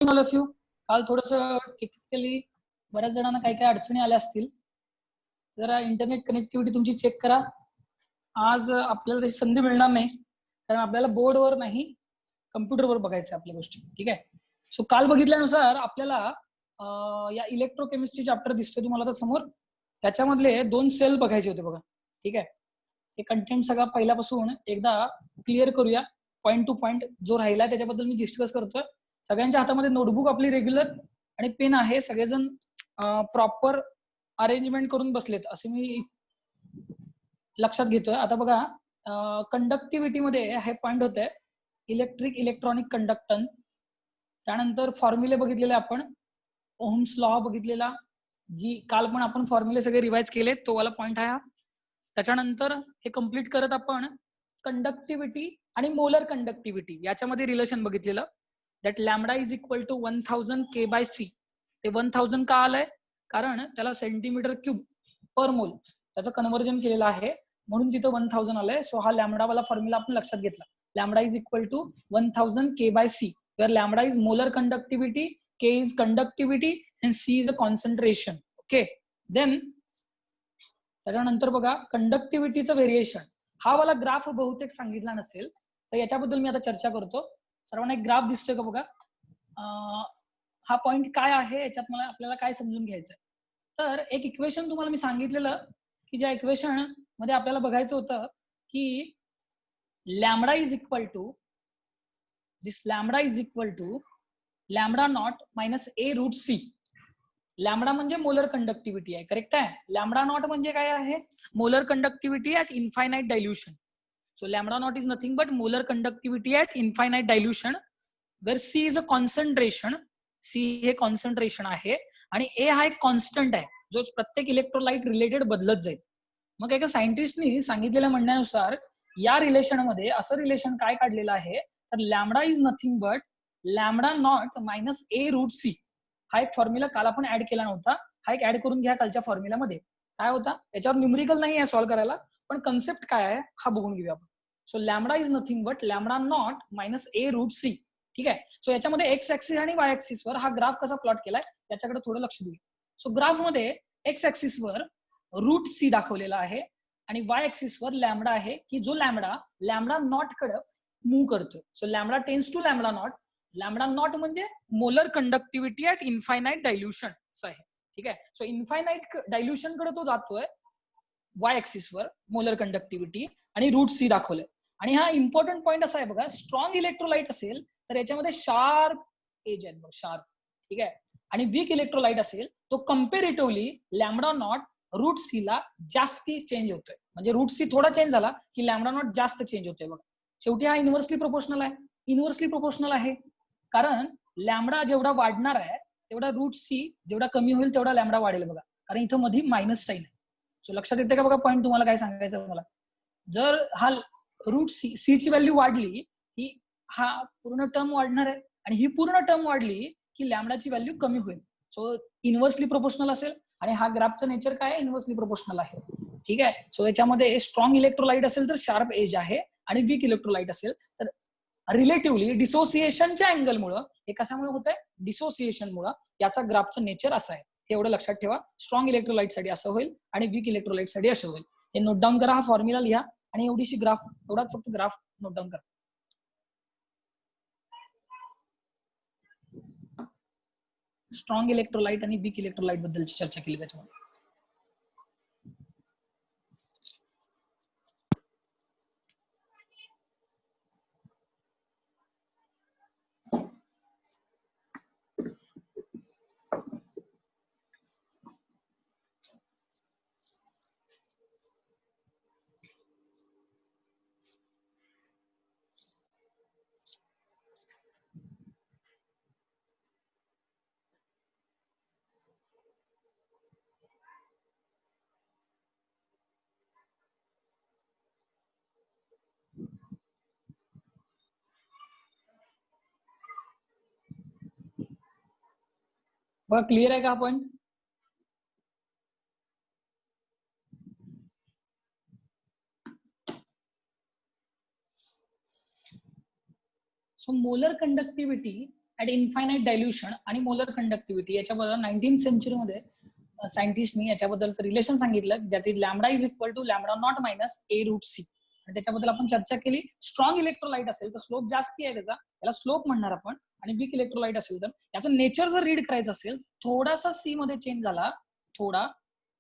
All of you. काल थोडस technically बऱ्याच जणांना काही काही अडचणी आल्या असतील. जरा इंटरनेट कनेक्टिव्हिटी तुमची चेक करा. आज आपल्याला तशी संधी मिळणार नाही, कारण आपल्याला बोर्डवर नाही कम्प्युटरवर बघायचं आपल्या गोष्टी. ठीक आहे. सो काल बघितल्यानुसार आपल्याला या इलेक्ट्रोकेमिस्ट्री चॅप्टर दिसतोय तुम्हाला आता समोर. त्याच्यामधले 2 सेल बघायचे होते बघा. ठीक आहे. हे कंटेंट सगळा पहिल्यापासून एकदा क्लिअर करूया पॉइंट टू पॉइंट. जो राहिला त्याच्याबद्दल मी डिस्कस करतोय. सगळ्यांच्या हातामध्ये नोटबुक आपली रेग्युलर आणि पेन आहे. सगळेजण प्रॉपर अरेंजमेंट करून बसलेत असे मी लक्षात घेतोय. आता बघा, कंडक्टिव्हिटी मध्ये हे पॉइंट होते इलेक्ट्रिक इलेक्ट्रॉनिक कंडक्टन्स. त्यानंतर फॉर्म्युले बघितलेले आपण, ओहम्स लॉ बघितलेला, जी काल पण आपण फॉर्म्युले सगळे रिवाइज केले, तो वाला पॉइंट आहे. त्याच्यानंतर हे कम्प्लीट करत आपण कंडक्टिव्हिटी आणि मोलर कंडक्टिव्हिटी याच्यामध्ये रिलेशन बघितलेलं. That lambda is equal to 1000 K/C. ते 1000 का आलंय? कारण त्याला सेंटीमीटर क्यूब पर मोल त्याचं कन्व्हर्जन केलेलं आहे, म्हणून तिथं 1000 आलंय. सो हा लॅमडा वाला फॉर्म्युला आपण लक्षात घेतला. Lambda is equal to 1000 K/C, where lambda is molar conductivity, K is conductivity and C is a concentration. Okay. Then त्याच्यानंतर बघा कंडक्टिव्हिटीचं व्हेरिएशन. हा वाला ग्राफ बहुतेक सांगितला नसेल, तर याच्याबद्दल मी आता चर्चा करतो. सर्वांना एक ग्राफ दिसतोय का बघा. हा पॉइंट काय आहे याच्यात मला आपल्याला काय समजून घ्यायचंय. तर एक इक्वेशन तुम्हाला मी सांगितलेलं की ज्या इक्वेशन मध्ये आपल्याला बघायचं होतं की lambda is equal to this lambda is equal to lambda not minus A root C. Lambda म्हणजे मोलर कंडक्टिव्हिटी आहे, करेक्ट आहे. लॅमडा नॉट म्हणजे काय आहे? Molar conductivity at infinite dilution. So lambda naught is nothing but molar conductivity at infinite dilution, where C is a concentration. C हे concentration आहे आणि ए हा एक कॉन्स्टंट आहे जो प्रत्येक इलेक्ट्रोलाइट रिलेटेड बदलत जाईल. मग एका सायंटिस्टनी सांगितलेल्या म्हणण्यानुसार या रिलेशन मध्ये असं रिलेशन काय काढलेलं आहे, तर lambda is nothing but lambda not minus A root C. हा एक फॉर्म्युला काल आपण ऍड केला नव्हता, हा एक ऍड करून घ्या कालच्या फॉर्म्युलामध्ये. काय होता याच्यावर न्यूमेरिकल नाही आहे सॉल्व्ह करायला, पण कन्सेप्ट काय आहे हा बघून घेऊया आपण. So lambda is nothing but lambda not minus A root C. ठीक आहे. सो याच्यामध्ये एक्स ऍक्सिस आणि वाय ऍक्सिस वर हा ग्राफ कसा प्लॉट केलाय याच्याकडे थोडं लक्ष देऊ. सो ग्राफ मध्ये एक्स ऍक्सिस वर रूट सी दाखवलेला आहे आणि वाय ऍक्सिस वर लॅमडा आहे, की जो लॅमडा नॉट कडे मूव्ह करतोय. So lambda tends to lambda not. Lambda not म्हणजे molar conductivity at infinite dilution असं आहे. ठीक आहे. सो इन्फायनाइट डायल्युशन कडे तो जातोय वाय ऍक्सिस वर मोलर कंडक्टिव्हिटी, आणि रूट सी दाखवलंय. आणि हा इम्पॉर्टंट पॉईंट असा आहे बघा, स्ट्रॉंग इलेक्ट्रोलाइट असेल तर याच्यामध्ये शार्प एज आहेत बघ, शार्प. ठीक आहे. आणि वीक इलेक्ट्रोलाइट असेल तो comparatively lambda not root C ला जास्ती चेंज होतोय. म्हणजे रूट सी थोडा चेंज झाला की लॅमडा नॉट जास्त चेंज होतोय बघा. शेवटी हा इन्व्हर्सली प्रोपोर्शनल आहे. इन्व्हर्सली प्रोपोर्शनल आहे कारण लॅमडा जेवढा वाढणार आहे तेवढा रूट सी जेवढा कमी होईल तेवढा लॅमडा वाढेल बघा, कारण इथं मध्ये मायनस साईन आहे. सो लक्षात येते का बघा पॉईंट तुम्हाला काय सांगायचं मला. जर हा रूट सी ची व्हॅल्यू वाढली ही हा पूर्ण टर्म वाढणार आहे, आणि ही पूर्ण टर्म वाढली की लॅमडाची व्हॅल्यू कमी होईल. सो इन्व्हर्सली प्रोपोर्शनल असेल, आणि हा ग्राफचं नेचर काय आहे, इन्व्हर्सली प्रोपोर्शनल आहे. ठीक आहे. सो याच्यामध्ये स्ट्रॉंग इलेक्ट्रोलाइट असेल तर शार्प एज आहे, आणि वीक इलेक्ट्रोलाइट असेल तर रिलेटिव्हली डिसोसिएशनच्या अँगलमुळं, हे कशामुळे होत आहे, डिसोसिएशनमुळं याचा ग्राफचं नेचर असं आहे. हे एवढं लक्षात ठेवा. स्ट्रॉंग इलेक्ट्रोलाइट साठी असं होईल आणि वीक इलेक्ट्रोलाइट साठी असं होईल. हे नोट डाऊन करा, हा फॉर्म्युला लिहा आणि एवढीशी ग्राफ, एवढाच फक्त ग्राफ नोट डाऊन करा. स्ट्रॉंग इलेक्ट्रोलाइट आणि वीक इलेक्ट्रोलाइट बद्दलची चर्चा केली त्याच्यामध्ये. बघा क्लिअर आहे का आपण. So molar conductivity at infinite dilution आणि मोलर कंडक्टिव्हिटी याच्याबद्दल 19th सेंचुरीमध्ये सायंटिस्टनी याच्याबद्दलचं रिलेशन सांगितलं, that is lambda is equal to lambda not minus A root C. आणि त्याच्याबद्दल आपण चर्चा केली. स्ट्रॉंग इलेक्ट्रोलाइट असेल तर स्लोप जास्ती आहे त्याचा, त्याला स्लोप म्हणणार आपण. आणि वीक इलेक्ट्रोलाइट असेल तर याचं नेचर जर रीड करायचं असेल, थोडासा सी मध्ये चेंज झाला थोडा,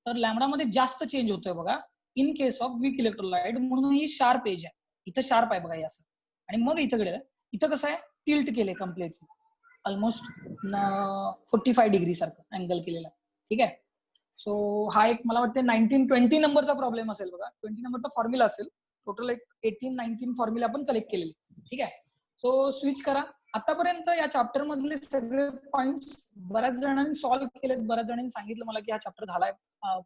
तर लॅम्बडा मध्ये जास्त चेंज होतोय बघा in case of weak electrolyte. म्हणून ही शार्प एज आहे, इथं शार्प आहे बघा हे असं. आणि मग इथं गेलं, इथं कसं आहे टिल्ट केले कम्प्लीटली, ऑलमोस्ट 45 डिग्री सारखं अँगल केलेला. ठीक आहे. सो हा एक मला वाटतं 1920 नंबरचा प्रॉब्लेम असेल बघा, 20 नंबरचा फॉर्म्युला असेल. टोटल एक 18-19 फॉर्म्युला आपण कलेक्ट केलेले. ठीक आहे. सो स्विच करा. आतापर्यंत या चॅप्टर मधले सगळे पॉइंट्स बऱ्याच जणांनी सॉल्व्ह केलेत, बऱ्याच जणांनी सांगितलं मला की हा चॅप्टर झालाय,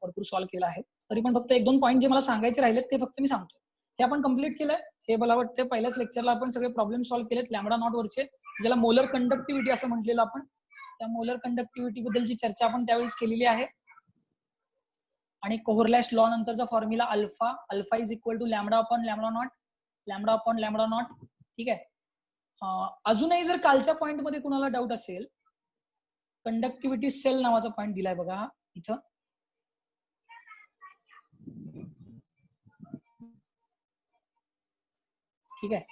भरपूर सॉल्व्ह केला आहे. तरी पण फक्त 1-2 पॉईंट जे मला सांगायचे राहिलेत ते फक्त मी सांगतो. हे आपण कम्प्लीट केलंय. हे मला वाटतं पहिल्याच लेक्चरला आपण सगळे प्रॉब्लेम सॉल्व्ह केलेत लॅम्बडा नॉट वरचे, ज्याला मोलर कंडक्टिव्हिटी असं म्हटलेलं आपण. त्या मोलर कंडक्टिव्हिटी बद्दलची चर्चा आपण त्यावेळेस केलेली आहे. आणि कोहरलॅश लॉ नंतरचा formula alpha is equal to lambda upon lambda not. ठीक आहे. अजूनही जर कालच्या पॉइंट मध्ये कुणाला डाऊट असेल, कंडक्टिव्हिटी सेल नावाचा पॉइंट दिलाय बघा इथं. ठीक आहे.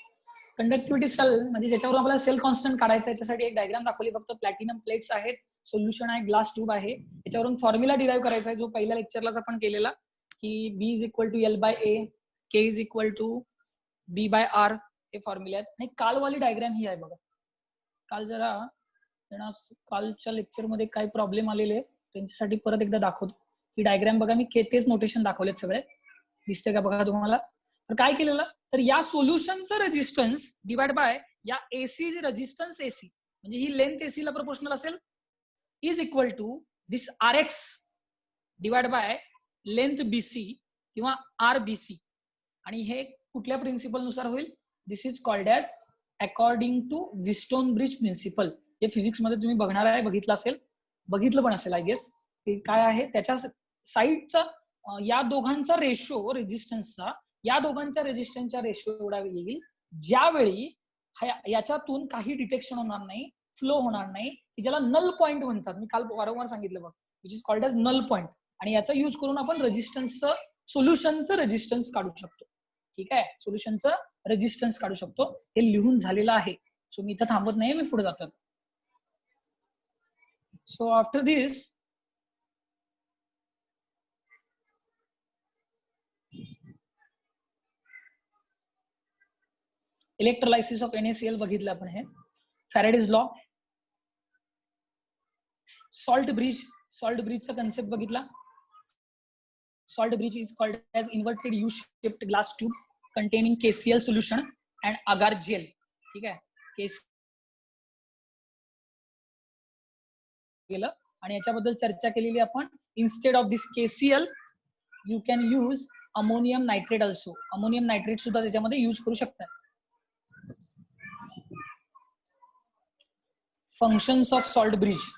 कंडक्टिव्हिटी सेल म्हणजे ज्याच्यावर आपल्याला सेल कॉन्स्टंट काढायचा, याच्यासाठी एक डायग्राम दाखवली. फक्त प्लॅटिनम प्लेट्स आहेत, सोल्युशन आहे, ग्लास ट्यूब आहे. याच्यावरून फॉर्म्युला डिराईव्ह करायचा आहे जो पहिल्या लेक्चरलाच आपण केलेला, की B is equal to L by A, K is equal to B by R. हे फॉर्म्युले आहेत. आणि कालवाली डायग्राम ही आहे बघा. काल जरा कालच्या लेक्चरमध्ये काय प्रॉब्लेम आलेले त्यांच्यासाठी परत एकदा दाखवतो. ही डायग्राम बघा, मी तेच नोटेशन दाखवलेत सगळे. दिसते का बघा तुम्हाला. तर काय केलेलं, तर या सोल्युशनचं रेजिस्टन्स डिवाइड बाय या एसी रेजिस्टन्स एसी, म्हणजे ही लेंथ एसी ला प्रोपोर्शनल असेल, is equal to this R X divide by length BC किंवा आर बीसी. आणि हे कुठल्या प्रिन्सिपल नुसार होईल, this is called as according to Wheatstone bridge principle. हे फिजिक्स मध्ये तुम्ही बघणार आहे, बघितलं पण असेल आय गेस. काय आहे त्याच्या साईडचा या दोघांचा रेशो रेजिस्टन्सचा, या दोघांच्या रेजिस्टन्सच्या रेशो एवढा येईल ज्यावेळी याच्यातून काही डिटेक्शन होणार नाही, फ्लो होणार नाही, की ज्याला नल पॉइंट म्हणतात. मी काल वारंवार सांगितलं बघ, which is called as null point. आणि याचा यूज करून आपण रेजिस्टन्सचं सोल्युशनचं रेजिस्टन्स काढू शकतो. ठीक आहे. सोल्युशनचं रेजिस्टन्स काढू शकतो. हे लिहून झालेलं आहे. सो मी इथं थांबत नाही, मी पुढे जातो. So after this electrolysis of NaCl बघितलं आपण. हे फॅरेडेज लॉ, सॉल्ट ब्रिजचा कन्सेप्ट बघितला. Salt bridge is called as inverted U shaped glass tube containing KCl solution and agar gel. ठीक आहे. केलं आणि याच्याबद्दल चर्चा केलेली आपण. Instead of this KCl you can use ammonium nitrate also. Ammonium nitrate सुद्धा त्याच्यामध्ये यूज करू शकता. फंक्शन्स ऑफ सॉल्ट ब्रिज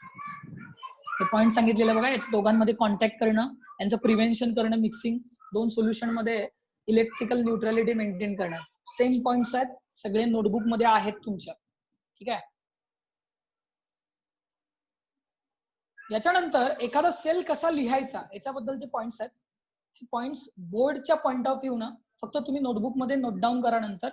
हे पॉइंट सांगितलेलं बघा. याच्या दोघांमध्ये कॉन्टॅक्ट करणं, यांचं प्रिव्हेन्शन करणं, मिक्सिंग, दोन सोल्युशन मध्ये इलेक्ट्रिकल न्यूट्रॅलिटी मेंटेन करणं. सेम पॉइंट्स आहेत, सगळे नोटबुक मध्ये आहेत तुमच्या. ठीक आहे. याच्यानंतर एखादा सेल कसा लिहायचा याच्याबद्दलचे पॉइंट्स आहेत. पॉइंट्स बोर्डच्या पॉइंट ऑफ व्ह्यू ना फक्त तुम्ही नोटबुक मध्ये नोट डाऊन करा. नंतर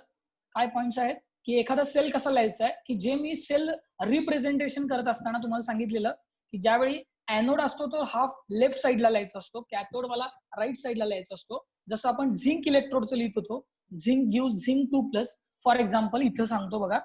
काय पॉइंट्स आहेत की एखादा सेल कसा लिहायचा आहे, की जे मी सेल रिप्रेझेंटेशन करत असताना तुम्हाला सांगितलेलं की ज्यावेळी एनोड असतो तो हाफ लेफ्ट साईडला लिहायचा असतो, कॅथोड वाला राईट साईडला लिहायचा असतो. जसं आपण झिंक इलेक्ट्रोडचं लिहित होतो, zinc give zinc 2+. For example इथं सांगतो बघा.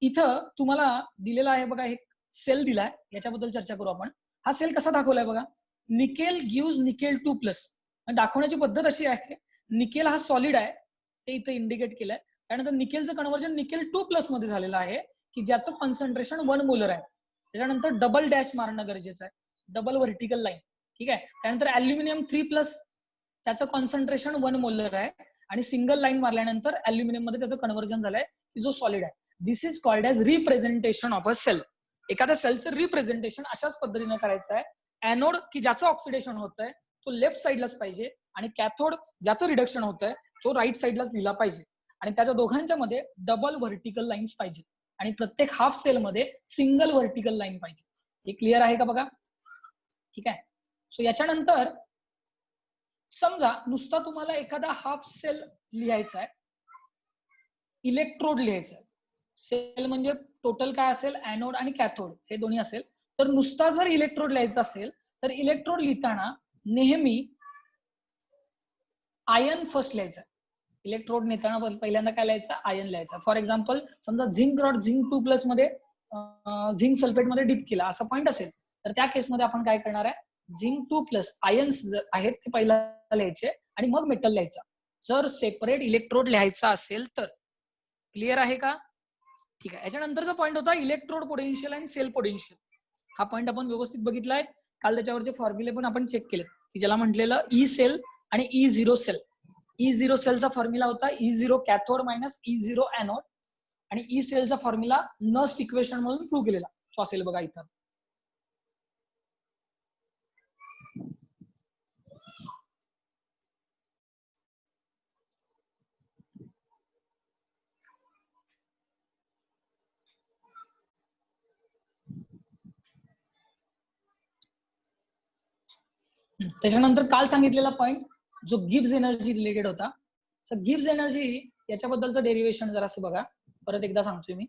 इथं तुम्हाला दिलेला आहे बघा, एक सेल दिलाय, याच्याबद्दल चर्चा करू आपण. हा सेल कसा दाखवलाय बघा, निकेल गिव्ह निकेल 2+. दाखवण्याची पद्धत अशी आहे, निकेल हा सॉलिड आहे ते इथं इंडिकेट केलंय. त्यानंतर निकेलचं कन्व्हर्जन निकेल 2+ मध्ये झालेलं आहे, की ज्याचं कॉन्सन्ट्रेशन 1 मोलर आहे. त्याच्यानंतर डबल डॅश मारणं गरजेचं आहे, डबल व्हर्टिकल लाईन. ठीक आहे. त्यानंतर अल्युमिनियम 3+, त्याचं कॉन्सन्ट्रेशन 1 मोलर आहे आणि सिंगल लाईन मारल्यानंतर अल्युमिनियम मध्ये त्याचं कन्व्हर्जन झालंय की जो सॉलिड आहे. This is called as representation of a cell. एखाद्या सेलचं रिप्रेझेंटेशन अशाच पद्धतीने करायचं आहे. एनोड की ज्याचं ऑक्सिडेशन होत आहे तो लेफ्ट साईडलाच पाहिजे आणि कॅथोड ज्याचं रिडक्शन होत आहे तो राईट साईडलाच लिहिला पाहिजे आणि त्याच्या दोघांच्या मध्ये डबल व्हर्टिकल लाईन्स पाहिजे. आणि प्रत्येक हाफ सेल मध्ये सिंगल व्हर्टिकल लाईन पाहिजे. हे क्लिअर आहे का बघा? ठीक आहे. सो याच्यानंतर समजा नुसता तुम्हाला एखादा हाफ सेल लिहायचा आहे, इलेक्ट्रोड लिहायचा आहे. सेल म्हणजे टोटल काय असेल, ऍनोड आणि कॅथोड हे दोन्ही असेल. तर नुसता जर इलेक्ट्रोड लिहायचा असेल तर इलेक्ट्रोड लिहिताना नेहमी आयन फर्स्ट लिहायचा. इलेक्ट्रोड नेताना पहिल्यांदा काय लिहायचं, आयन लिहायचा. फॉर एक्झाम्पल समजा झिंक रॉड झिंक 2+ मध्ये झिंक सल्फेट मध्ये डिप केला असा पॉईंट असेल तर त्या केसमध्ये आपण काय करणार आहे, झिंक 2+ आयन्स आहेत ते पहिला लिहायचे आणि मग मेटल लिहायचा. जर सेपरेट इलेक्ट्रोड लिहायचा असेल तर. क्लिअर आहे का? ठीक आहे. याच्यानंतरचा पॉईंट होता इलेक्ट्रोड पोटेन्शियल आणि सेल पोटेन्शियल. हा पॉईंट आपण व्यवस्थित बघितलाय. काल त्याच्यावरचे फॉर्म्युले पण आपण चेक केले की ज्याला म्हटलेलं ई सेल आणि E0 सेल. E0 सेलचा फॉर्म्युला होता E0 कॅथोड मायनस E0 ऍनोड आणि ई सेलचा फॉर्म्युला नस्ट इक्वेशन म्हणून प्रूव्ह केलेला तो असेल बघा इथं. त्याच्यानंतर काल सांगितलेला पॉइंट जो गिब्स एनर्जी रिलेटेड होता. सो गिब्स एनर्जी याच्याबद्दलचं डेरिव्हेशन जरा असं बघा, परत एकदा सांगतोय मी.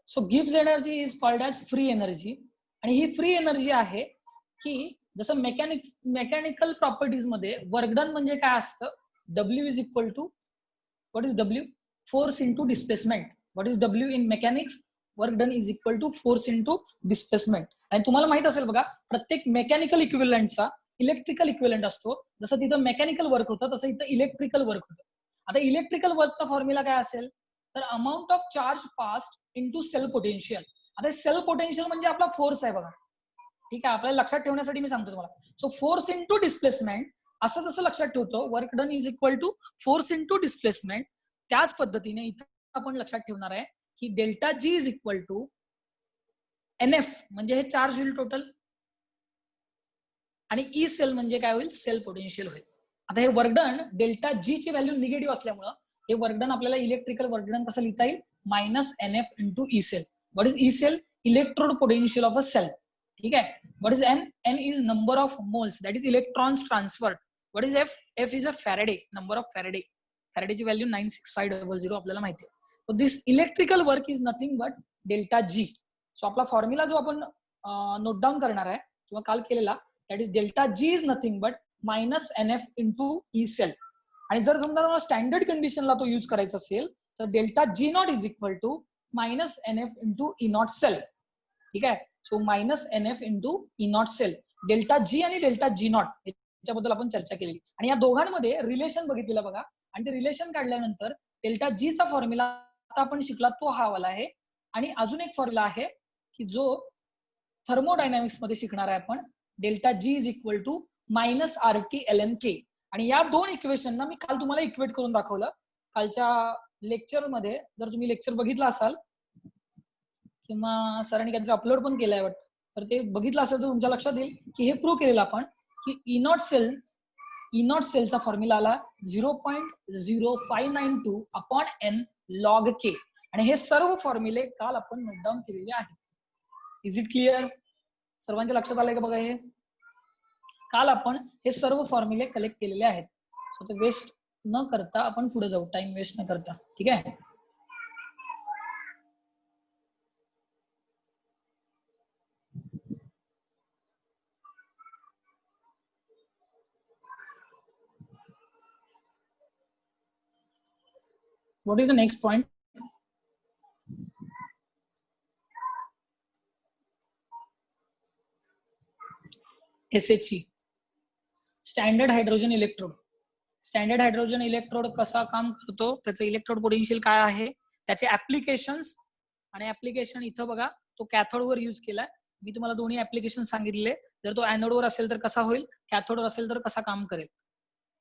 So Gibbs energy is called as free energy. आणि ही फ्री एनर्जी आहे की जसं मेकॅनिकल प्रॉपर्टीज मध्ये वर्कडन म्हणजे काय असतं, W is equal to what is W, force into displacement. What is W in mechanics, work done is equal to force into displacement. आणि तुम्हाला माहित असेल बघा, प्रत्येक मेकॅनिकल इक्विव्हलंटचा इलेक्ट्रिकल इक्विव्हलंट असतो. जसं तिथं मेकॅनिकल वर्क होतं तसं इथं इलेक्ट्रिकल वर्क होतं. आता इलेक्ट्रिकल वर्कचा फॉर्म्युला काय असेल तर amount of charge passed into cell potential. आता सेल पोटेन्शियल म्हणजे आपला फोर्स आहे बघा. ठीक आहे, आपल्याला लक्षात ठेवण्यासाठी मी सांगतो तुम्हाला. सो फोर्स इंटू डिस्प्लेसमेंट असं जसं लक्षात ठेवतो work done is equal to force into displacement, त्याच पद्धतीने इथं आपण लक्षात ठेवणार आहे की delta G is equal to NF म्हणजे हे चार्ज होईल टोटल आणि ई सेल म्हणजे काय होईल, सेल पोटेन्शियल होईल. आता हे वर्कडन डेल्टा जी ची व्हॅल्यू निगेटिव्ह असल्यामुळं हे वर्कडन आपल्याला इलेक्ट्रिकल वर्कडन कसं लिहिता येईल, -NF into E cell. What is E cell, electrode potential of a cell. ठीक आहे. What is N, N is number of moles, that is electrons transferred. What is F, F is a Faraday, number of Faraday. फॅरेडेची value 96500 आपल्याला माहिती आहे. So this electrical work is nothing but delta G. So आपला formula जो आपण note down करणार आहे किंवा काल केलेला, that is delta G is nothing but -NF into E cell. आणि जर समजा स्टँडर्ड कंडिशनला तो यूज करायचा असेल तर delta G not is equal to -NF into E not cell. ठीक आहे. So -NF into E not cell. Delta G आणि डेल्टा जी नॉट याच्याबद्दल आपण चर्चा केली आणि या दोघांमध्ये रिलेशन बघितलेलं बघा. आणि ते रिलेशन काढल्यानंतर डेल्टा जी चा फॉर्म्युला आता आपण शिकला तो हा वाला आहे. आणि अजून एक फॉर्म्युला आहे की जो थर्मोडायनामिक्स मध्ये शिकणार आहे आपण, delta G is equal to -RT ln K. आणि या दोन इक्वेशनना मी काल तुम्हाला इक्वेट करून दाखवलं. कालच्या लेक्चरमध्ये जर तुम्ही लेक्चर बघितला असाल किंवा सरांनी काहीतरी अपलोड पण केलंय वाटतं, तर ते बघितलं असेल तर तुमच्या लक्षात येईल की हे प्रूव्ह केलेलं आपण की ई नॉट सेलचा फॉर्म्युला आला 0.0592 अपॉन N log K. आणि हे सर्व फॉर्म्युले काल आपण नोट डाऊन केलेले आहेत. Is it clear? सर्वांच्या लक्षात आलंय का बघा? हे काल आपण हे सर्व फॉर्म्युले कलेक्ट केलेले आहेत. सो ते वेस्ट न करता आपण पुढे जाऊ, टाइम वेस्ट न करता. ठीक आहे. What is the next point? SHE, standard hydrogen electrode. Standard hydrogen electrode कसा काम करतो, त्याचं इलेक्ट्रोड पोटेन्शियल काय आहे, त्याचे ऍप्लिकेशन्स. आणि ऍप्लिकेशन इथं बघा, तो कॅथोडवर यूज केलाय. मी तुम्हाला दोन्ही ऍप्लिकेशन सांगितले. जर तो ऍनोडवर असेल तर कसा होईल, कॅथोडवर असेल तर कसा काम करेल.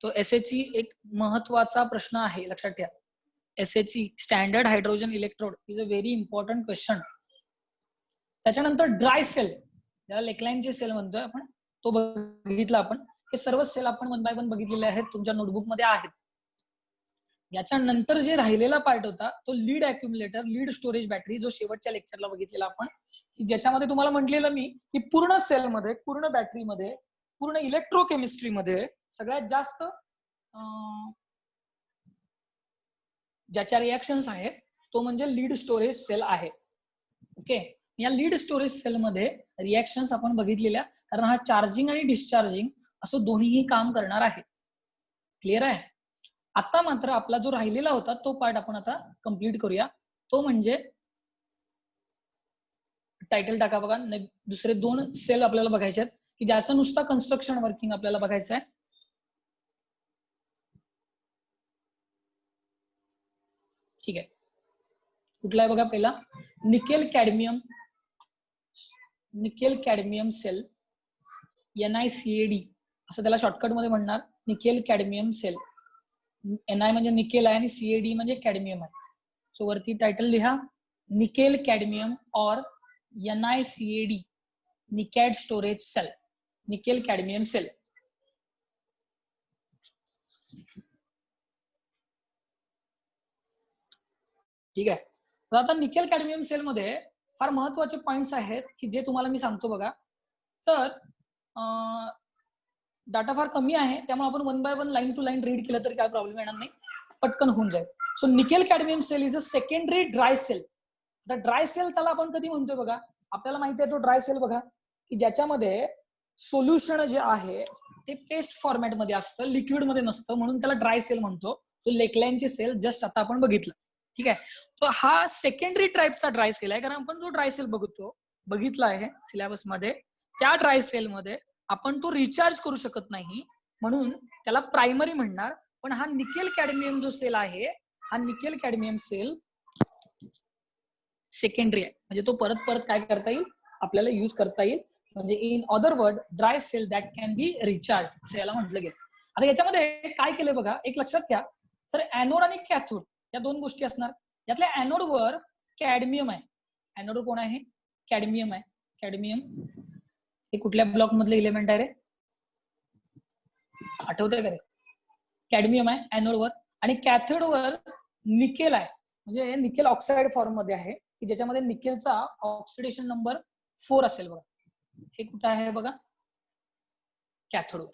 तो SHE एक महत्वाचा प्रश्न आहे, लक्षात ठेवा. SHE standard hydrogen electrode is a very important question. त्याच्यानंतर ड्राय सेल, ज्याला लेकलाईनचे सेल म्हणतोय आपण, तो बघितला आपण. हे सर्व सेल आपण 1 बाय 1 बघितलेले आहेत, तुमच्या नोटबुक मध्ये आहेत. याच्यानंतर जे राहिलेला पार्ट होता तो लीड अक्युम्युलेटर, लीड स्टोरेज बॅटरी, जो शेवटच्या लेक्चरला बघितलेला आपण, की ज्याच्यामध्ये तुम्हाला म्हटलेलं मी की पूर्ण सेलमध्ये, पूर्ण बॅटरीमध्ये, पूर्ण इलेक्ट्रोकेमिस्ट्रीमध्ये सगळ्यात जास्त ज्याच्या रिॲक्शन्स आहेत तो म्हणजे लीड स्टोरेज सेल आहे. ओके, या लीड स्टोरेज सेलमध्ये रिॲक्शन्स आपण बघितलेल्या, कारण हा चार्जिंग आणि डिस्चार्जिंग असं दोन्हीही काम करणार आहे. क्लिअर आहे? आता मात्र आपला जो राहिलेला होता तो पार्ट आपण आता कंप्लीट करूया. तो म्हणजे टायटल टाका बघा, दुसरे 2 सेल आपल्याला बघायचे आहेत की ज्याचं नुसतं कन्स्ट्रक्शन वर्किंग आपल्याला बघायचं आहे. ठीक आहे, कुठला आहे बघा पहिला, निकेल कॅडमियम सेल, NiCad असं त्याला शॉर्टकट मध्ये म्हणणार, निकेल कॅडमियम सेल. Ni म्हणजे निकेल आहे आणि CAD म्हणजे कॅडमियम आहे. सो वरती टायटल लिहा, निकेल कॅडमियम और NiCad, NiCad storage cell, nickel cadmium cell. ठीक आहे, तर आता निकेल कॅडमियम सेल मध्ये फार महत्वाचे पॉइंट्स आहेत की जे तुम्हाला मी सांगतो बघा. तर डाटा फार कमी आहे, त्यामुळे आपण 1 by 1 line to line read केलं तरी काय प्रॉब्लेम येणार नाही, पटकन होऊन जाईल. So nickel cadmium cell is a secondary dry cell. The dry cell त्याला आपण कधी म्हणतोय बघा, आपल्याला माहिती आहे तो ड्राय सेल बघा की ज्याच्यामध्ये सोल्युशन जे आहे ते पेस्ट फॉर्मॅट मध्ये असतं, लिक्विड मध्ये नसतं, म्हणून त्याला ड्राय सेल म्हणतो. तो लेकलाईनची सेल जस्ट आता आपण बघितलं. ठीक आहे, तो हा सेकंडरी टाईपचा ड्राय सेल आहे, कारण आपण जो ड्राय सेल बघितला आहे सिलेबस मध्ये, त्या ड्राय सेल मध्ये आपण तो रिचार्ज करू शकत नाही, म्हणून त्याला प्रायमरी म्हणणार. पण हा निकेल कॅडमियम जो सेल आहे, हा निकेल कॅडमियम सेल सेकंडरी आहे, म्हणजे तो परत परत काय करता येईल, आपल्याला यूज करता येईल. म्हणजे in other word dry cell that can be recharge असं याला म्हटलं गेलं. आता याच्यामध्ये काय केलं बघा, एक लक्षात घ्या, तर ऍनोड आणि कॅथोड या 2 गोष्टी असणार. यातल्या ऍनोडवर कॅडमियम आहे. ऍनोड कोण आहे? कॅडमियम आहे. कॅडमियम हे कुठल्या ब्लॉक मधलं इलेमेंट आहे रे, आठवतंय का रे? कॅडमियम आहे ऍनोडवर, आणि कॅथोडवर निकेल आहे, म्हणजे निकेल ऑक्साइड फॉर्म मध्ये आहे की ज्याच्यामध्ये निकेलचा ऑक्सिडेशन नंबर 4 असेल बघा. हे कुठं आहे बघा, कॅथोडवर.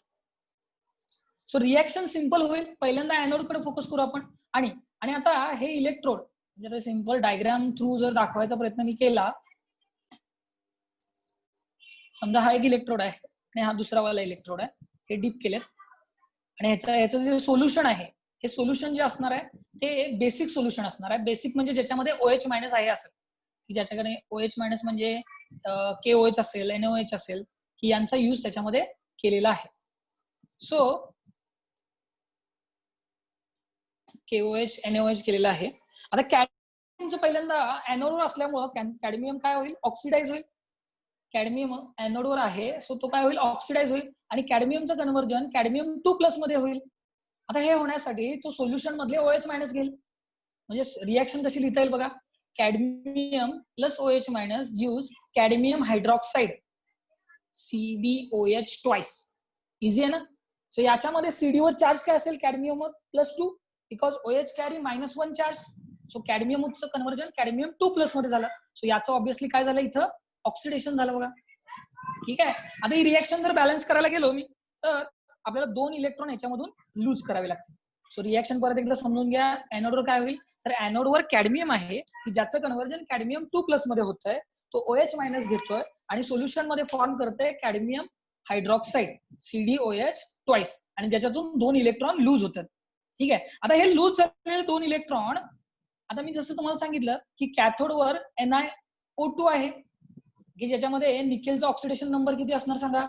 सो रिॲक्शन सिंपल होईल. पहिल्यांदा ऍनोड कडे फोकस करू आपण. आणि आता हे इलेक्ट्रोड, म्हणजे सिंपल डायग्राम थ्रू जर दाखवायचा प्रयत्न मी केला, समजा हा एक इलेक्ट्रोड आहे आणि हा दुसरा वाला इलेक्ट्रोड आहे, हे डीप केलेत, आणि ह्याचं जे सोल्युशन आहे, हे सोल्युशन जे असणार आहे ते बेसिक सोल्युशन असणार आहे. बेसिक म्हणजे ज्याच्यामध्ये OH मायनस आहे असं, की ज्याच्याकडे OH मायनस म्हणजे KOH असेल, NOH असेल, की यांचा यूज त्याच्यामध्ये केलेला आहे. सो KOH NOH केलेला आहे. आता कॅडमियमचं पहिल्यांदा ऍनोडवर असल्यामुळं कॅडमियम काय होईल, ऑक्सिडाइज होईल. कॅडमियम ऍनोडवर आहे, सो तो काय होईल, ऑक्सिडाइज होईल, आणि कॅडमियमचं कन्व्हर्जन कॅडमियम 2+ मध्ये होईल. आता हे होण्यासाठी तो सोल्युशन मधले OH मायनस घेईल. म्हणजे रिॲक्शन कशी लिहिता येईल बघा, cadmium plus OH minus gives cadmium hydroxide, CbOH twice. Easy आहे ना? सो याच्यामध्ये CD वर चार्ज काय असेल, cadmium +2, because OH carry -1 charge. So कॅडमियमचं कन्व्हर्जन कॅडमियम 2+ मध्ये झालं. सो याचं ऑब्व्हियसली काय झालं, इथं ऑक्सिडेशन झालं बघा. ठीक आहे, आता ही रिॲक्शन जर बॅलन्स करायला गेलो मी, तर आपल्याला 2 इलेक्ट्रॉन याच्यामधून लूज करावे लागतील. सो रिॲक्शन परत एकदा समजून घ्या. ऍनोडवर काय होईल, तर ऍनोडवर कॅडमियम आहे की ज्याचं कन्व्हर्जन कॅडमियम 2+ मध्ये होत आहे, तो OH मायनस घेतोय आणि सोल्युशन मध्ये फॉर्म करतोय कॅडमियम हायड्रॉक्साइड, CdOH ट्वाइस, आणि ज्याच्यातून 2 इलेक्ट्रॉन लूज होतात. ठीक आहे, आता हे लूज झालेले 2 इलेक्ट्रॉन, आता मी जसं तुम्हाला सांगितलं की कॅथोडवर NiO2 आहे, की ज्याच्यामध्ये निकेलचा ऑक्सिडेशन नंबर किती असणार सांगा.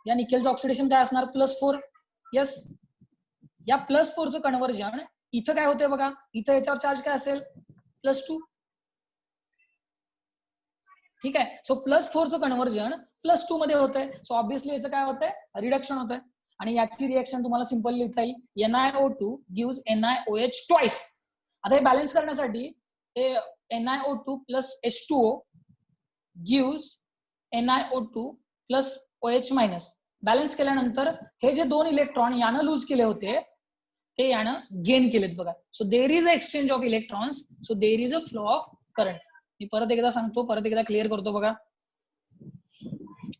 या निकेलचं ऑक्सिडेशन काय असणार, +4. यस, या +4चं कन्व्हर्जन इथं काय होतंय बघा, इथं याच्यावर चार्ज काय असेल, +2. ठीक आहे, सो +4चं कन्व्हर्जन +2 मध्ये होतंय. सो ऑब्व्हियसली याचं काय होतंय, रिडक्शन होतंय, आणि याची रिॲक्शन तुम्हाला सिंपल लिहिता येईल, NiO2 गिव्स NiOH ट्वाइस. आता हे बॅलन्स करण्यासाठी हे NiO2 + H2O gives NiO2 + OH minus. Balance केल्यानंतर हे जे 2 इलेक्ट्रॉन यानं लूज केले होते, ते यानं गेन केलेत बघा. So there is a exchange of electrons, so there is a flow of current. मी परत एकदा सांगतो, परत एकदा क्लिअर करतो बघा.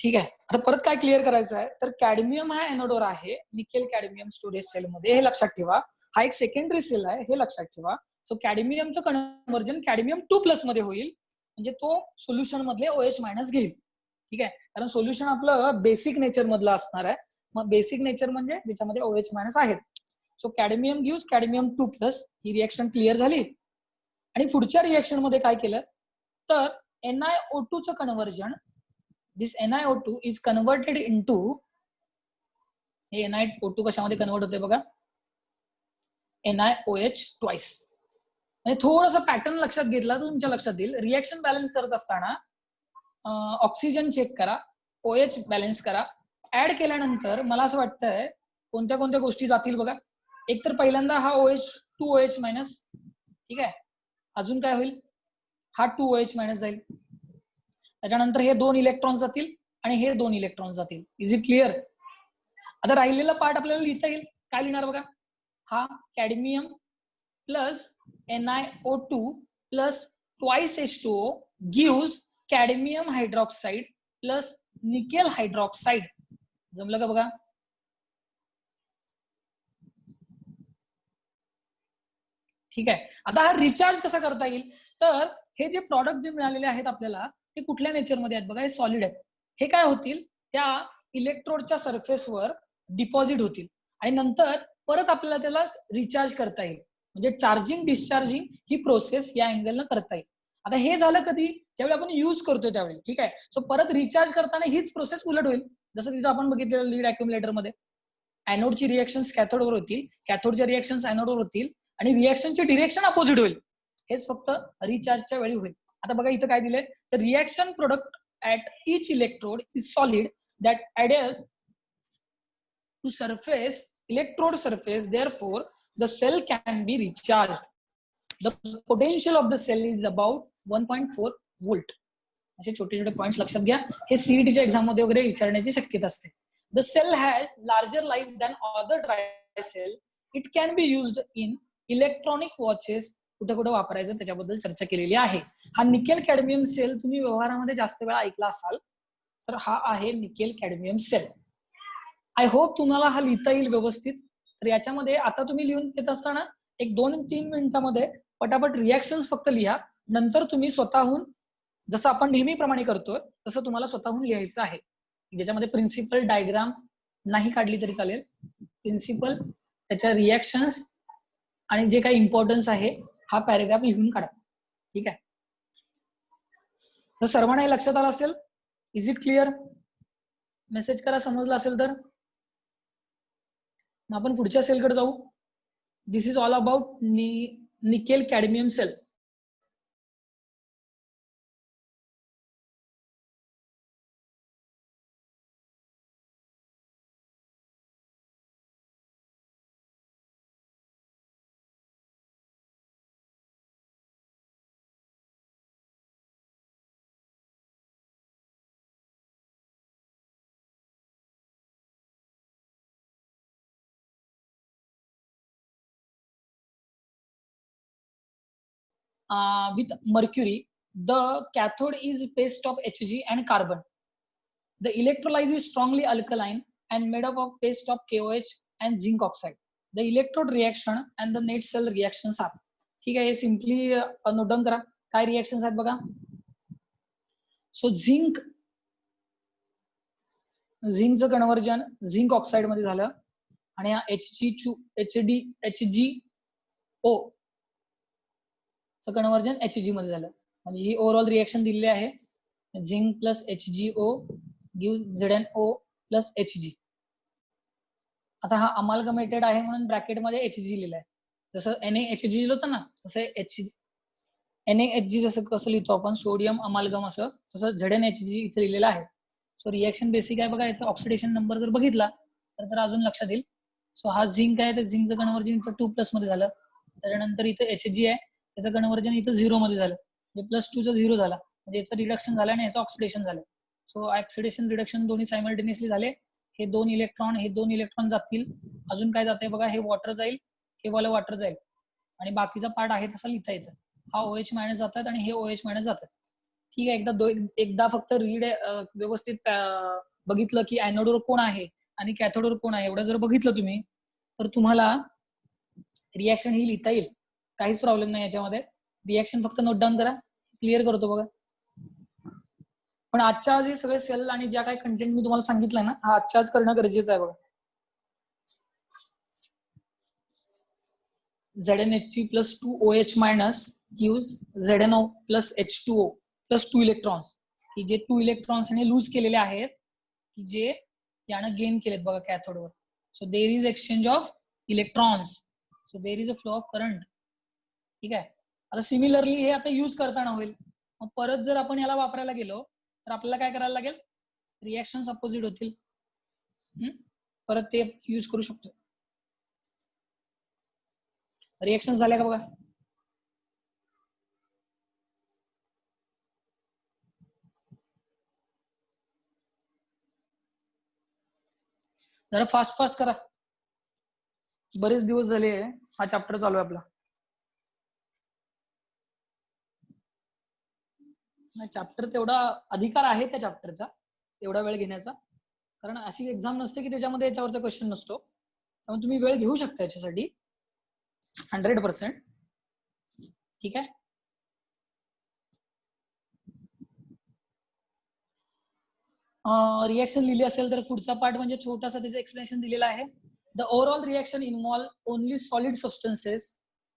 ठीक आहे, आता परत काय क्लिअर करायचं आहे, तर कॅडमियम हा एनोडोर आहे निकेल कॅडमियम स्टोरेज सेल मध्ये, हे लक्षात ठेवा. हा एक सेकंडरी सेल आहे, हे लक्षात ठेवा. सो कॅडमियमचं कन्व्हर्जन कॅडमियम 2+ मध्ये होईल, म्हणजे तो सोल्युशन मधले OH मायनस घेईल. ठीक आहे, कारण सोल्युशन आपलं बेसिक नेचर मधलं असणार आहे. मग बेसिक नेचर म्हणजे ज्याच्यामध्ये OH मायनस आहेत. So cadmium gives cadmium 2+. ही रिएक्शन क्लिअर झाली. आणि पुढच्या रिएक्शन मध्ये काय केलं, तर NiO2 चं conversion, this NiO2 is converted into, हे NiO2 कशामध्ये कन्वर्ट होते बघा, NiOH ट्वाइस. म्हणजे थोडंसं पॅटर्न लक्षात घेतला तर तुमच्या लक्षात येईल. रिएक्शन बॅलन्स करत असताना ऑक्सिजन चेक करा, OH बॅलन्स करा. ऍड केल्यानंतर मला असं वाटतंय कोणत्या कोणत्या गोष्टी जातील बघा. एक तर पहिल्यांदा हा OH 2OH मायनस. ठीक आहे, अजून काय होईल, हा 2OH मायनस जाईल. त्याच्यानंतर हे 2 इलेक्ट्रॉन्स जातील आणि हे 2 इलेक्ट्रॉन्स जातील. Is it clear? आता राहिलेला पार्ट आपल्याला लिहिता येईल. काय लिहिणार बघा, हा cadmium plus NiO2 plus twice H2O gives cadmium hydroxide plus nickel hydroxide. जमलं का बघा? ठीक आहे, आता हा रिचार्ज कसा करता येईल, तर हे जे प्रॉडक्ट जे मिळालेले आहेत आपल्याला, ते कुठल्या नेचरमध्ये आहेत बघा, हे सॉलिड आहेत. हे काय होतील, त्या इलेक्ट्रोडच्या सरफेसवर डिपॉझिट होतील आणि नंतर परत आपल्याला त्याला रिचार्ज करता येईल. म्हणजे चार्जिंग डिस्चार्जिंग ही प्रोसेस या अँगलनं करता येईल. आता हे झालं कधी, ज्यावेळी आपण यूज करतोय त्यावेळी. ठीक आहे, सो परत रिचार्ज करताना हीच प्रोसेस उलट होईल. जसं तिथं आपण बघितलेलं लीड अॅक्युमुलेटर मध्ये, एनोडची रिएक्शन्स कॅथोडवर होतील, कॅथोडच्या रिएक्शन्स एनोडवर होतील आणि रिएक्शनची डिरेक्शन अपोजिट होईल. हेच फक्त रिचार्जच्या वेळी होईल. आता बघा इथं काय दिलंय, तर reaction product at each electrode is solid that adheres to surface electrode surface, therefore the cell can be recharged. The potential of the cell is about 1.4 volt. असे छोटे छोटे पॉइंट्स लक्षात घ्या, हे सीईटीच्या एक्झाम मध्ये वगैरे विचारण्याची शक्यता असते. The cell has larger life than other dry cell. It can be used in electronic watches. कुठे कुठे वापरायचं त्याच्याबद्दल चर्चा केलेली आहे. हा निकेल कॅडमियम सेल तुम्ही व्यवहारामध्ये जास्त वेळा ऐकला असाल, तर हा आहे nickel cadmium cell. I hope तुम्हाला हा लिहिता येईल व्यवस्थित. तर याच्यामध्ये आता तुम्ही लिहून घेत असताना एक 2-3 मिनिटांमध्ये पटापट रिएक्शन्स फक्त लिहा. नंतर तुम्ही स्वतःहून, जसं आपण नेहमीप्रमाणे करतोय तसं तुम्हाला स्वतःहून लिहायचं आहे. ज्याच्यामध्ये प्रिन्सिपल डायग्राम नाही काढली तरी चालेल, प्रिन्सिपल, त्याच्या रिएक्शन्स आणि जे काही इम्पॉर्टन्स आहे हा पॅरेग्राफ लिहून काढा. ठीक आहे, तर सर्वांना हे लक्षात आलं असेल. Is it clear? मेसेज करा समजलं असेल तर. मग आपण पुढच्या सेलकडे जाऊ. This is all about nickel cadmium cell. With mercury, the cathode is paste of Hg and carbon. The electrolyte is strongly alkaline and made up of paste of KOH and zinc oxide. The electrode reaction and the net cell reactions are. ठीक आहे, हे simply note down करा. काय reactions आहेत बघा. So झिंकचं conversion zinc oxide मध्ये झालं आणि हा HgO चं कन्व्हर्जन Hg मध्ये झालं. म्हणजे ही ओव्हरऑल रिएक्शन दिलेली आहे. Zinc plus HgO give ZnO plus Hg. आता हा अमालगमेटेड आहे म्हणून ब्रॅकेटमध्ये Hg लिहिलंय. जसं NaHg लिहिलं होतं ना, तसं NaHg जसं कसं लिहितो आपण, सोडियम अमालगम, असं तसं ZnHg इथे लिहिलेलं आहे. सो रिएक्शन बेसिक आहे बघा. याचा ऑक्सिडेशन नंबर जर बघितला तर अजून लक्षात येईल. सो हा झिंक आहे, तर झिंकचं कन्व्हर्जन इथं 2+ मध्ये झालं. त्याच्यानंतर इथं Hg आहे, त्याचं कन्व्हर्जन इथं 0 मध्ये झालं. +2 0 झाला, म्हणजे याचं रिडक्शन झालं आणि याचं ऑक्सिडेशन झालं. सो ऑक्सिडेशन रिडक्शन दोन्ही सायमल्टेनियसली झाले. हे 2 इलेक्ट्रॉन जातील. अजून काय जाते बघा, हे वॉटर जाईल हे वालं वॉटर जाईल आणि बाकीचा पार्ट आहे तसा लिहिता येतं. हा OH मायनस जातात आणि हे OH मायनस जातात. ठीक आहे, एकदा फक्त रीड व्यवस्थित बघितलं की ऍनोडवर कोण आहे आणि कॅथोडवर कोण आहे एवढं जर बघितलं तुम्ही तर तुम्हाला रिॲक्शन ही लिहिता येईल. काहीच प्रॉब्लेम नाही याच्यामध्ये. रिॲक्शन फक्त नोट डाऊन करा, क्लिअर करतो बघा. पण आजच्या आज हे सगळे सेल आणि ज्या काही कंटेंट मी तुम्हाला सांगितलंय ना, हा आजच्या आज करणं गरजेचं आहे बघा. ZnHg plus 2OH minus gives ZnO plus H2O plus 2 electrons. की जे 2 इलेक्ट्रॉन्स लूज केलेले आहेत की जे यानं गेन केलेत बघा कॅथोडवर. So there is exchange of electrons, so there is a flow of current. ठीक आहे. आता सिमिलरली हे आता यूज करताना होईल. मग परत जर आपण याला वापरायला गेलो तर आपल्याला काय करायला लागेल, रिएक्शन्स अपोजिट होतील. परत ते यूज करू शकतो. रिएक्शन झाल्या का बघा. जरा फास्ट करा, बरेच दिवस झाले हा चॅप्टर चालू आहे आपला. चॅप्टर तेवढा अधिकार आहे त्या चॅप्टरचा एवढा वेळ घेण्याचा, कारण अशी एक्झाम नसते की त्याच्यामध्ये याच्यावरचा क्वेश्चन नसतो. त्यामुळे तुम्ही वेळ घेऊ शकता याच्यासाठी 100%. ठीक आहे. रिएक्शन लिहिली असेल तर पुढचा पार्ट म्हणजे छोटासा त्याचं एक्सप्लेनेशन दिलेला आहे. The overall reaction involve only solid substances.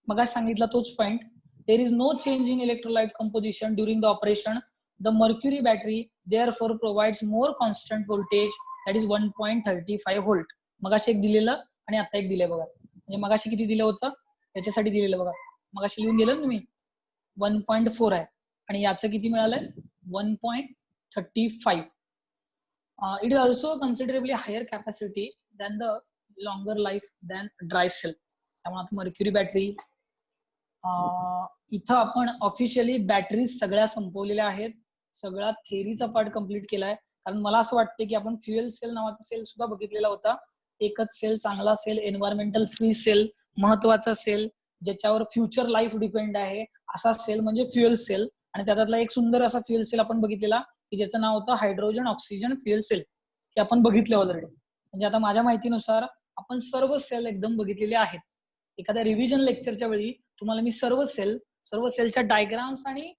मग सांगितला तोच point. There is no change in electrolyte composition during the operation. The mercury battery therefore provides more constant voltage that is 1.35 volt. मगाशी एक दिलेलं आणि आता एक दिलंय बघा. म्हणजे मगाशी किती दिलं होतं याच्यासाठी दिलेलं बघा, मगाशी लिहून गेलं ना तुम्ही 1.4 आहे आणि याचं किती मिळालंय 1.35. It is also considerably higher capacity than the longer life than dry cell. त्यामुळे आता मर्क्युरी बॅटरी इथं आपण ऑफिशियली बॅटरीज सगळ्या संपवलेल्या आहेत. सगळा थेअरीचा पार्ट कम्प्लीट केलाय. कारण मला असं वाटतं की आपण फ्युएल सेल नावाचा सेल सुद्धा बघितलेला होता. एकच सेल, चांगला सेल, एन्व्हायरमेंटल फ्री सेल, महत्वाचा सेल, ज्याच्यावर फ्युचर लाईफ डिपेंड आहे असा सेल म्हणजे फ्युएल सेल. आणि त्यातला एक सुंदर असा फ्युएल सेल आपण बघितलेला की ज्याचं नाव होतं हायड्रोजन ऑक्सिजन फ्युएल सेल. हे आपण बघितले ऑलरेडी. म्हणजे आता माझ्या माहितीनुसार आपण सर्व सेल एकदम बघितलेले आहेत. एखाद्या रिव्हिजन लेक्चरच्या वेळी तुम्हाला मी सर्व सेलच्या डायग्राम्स आणि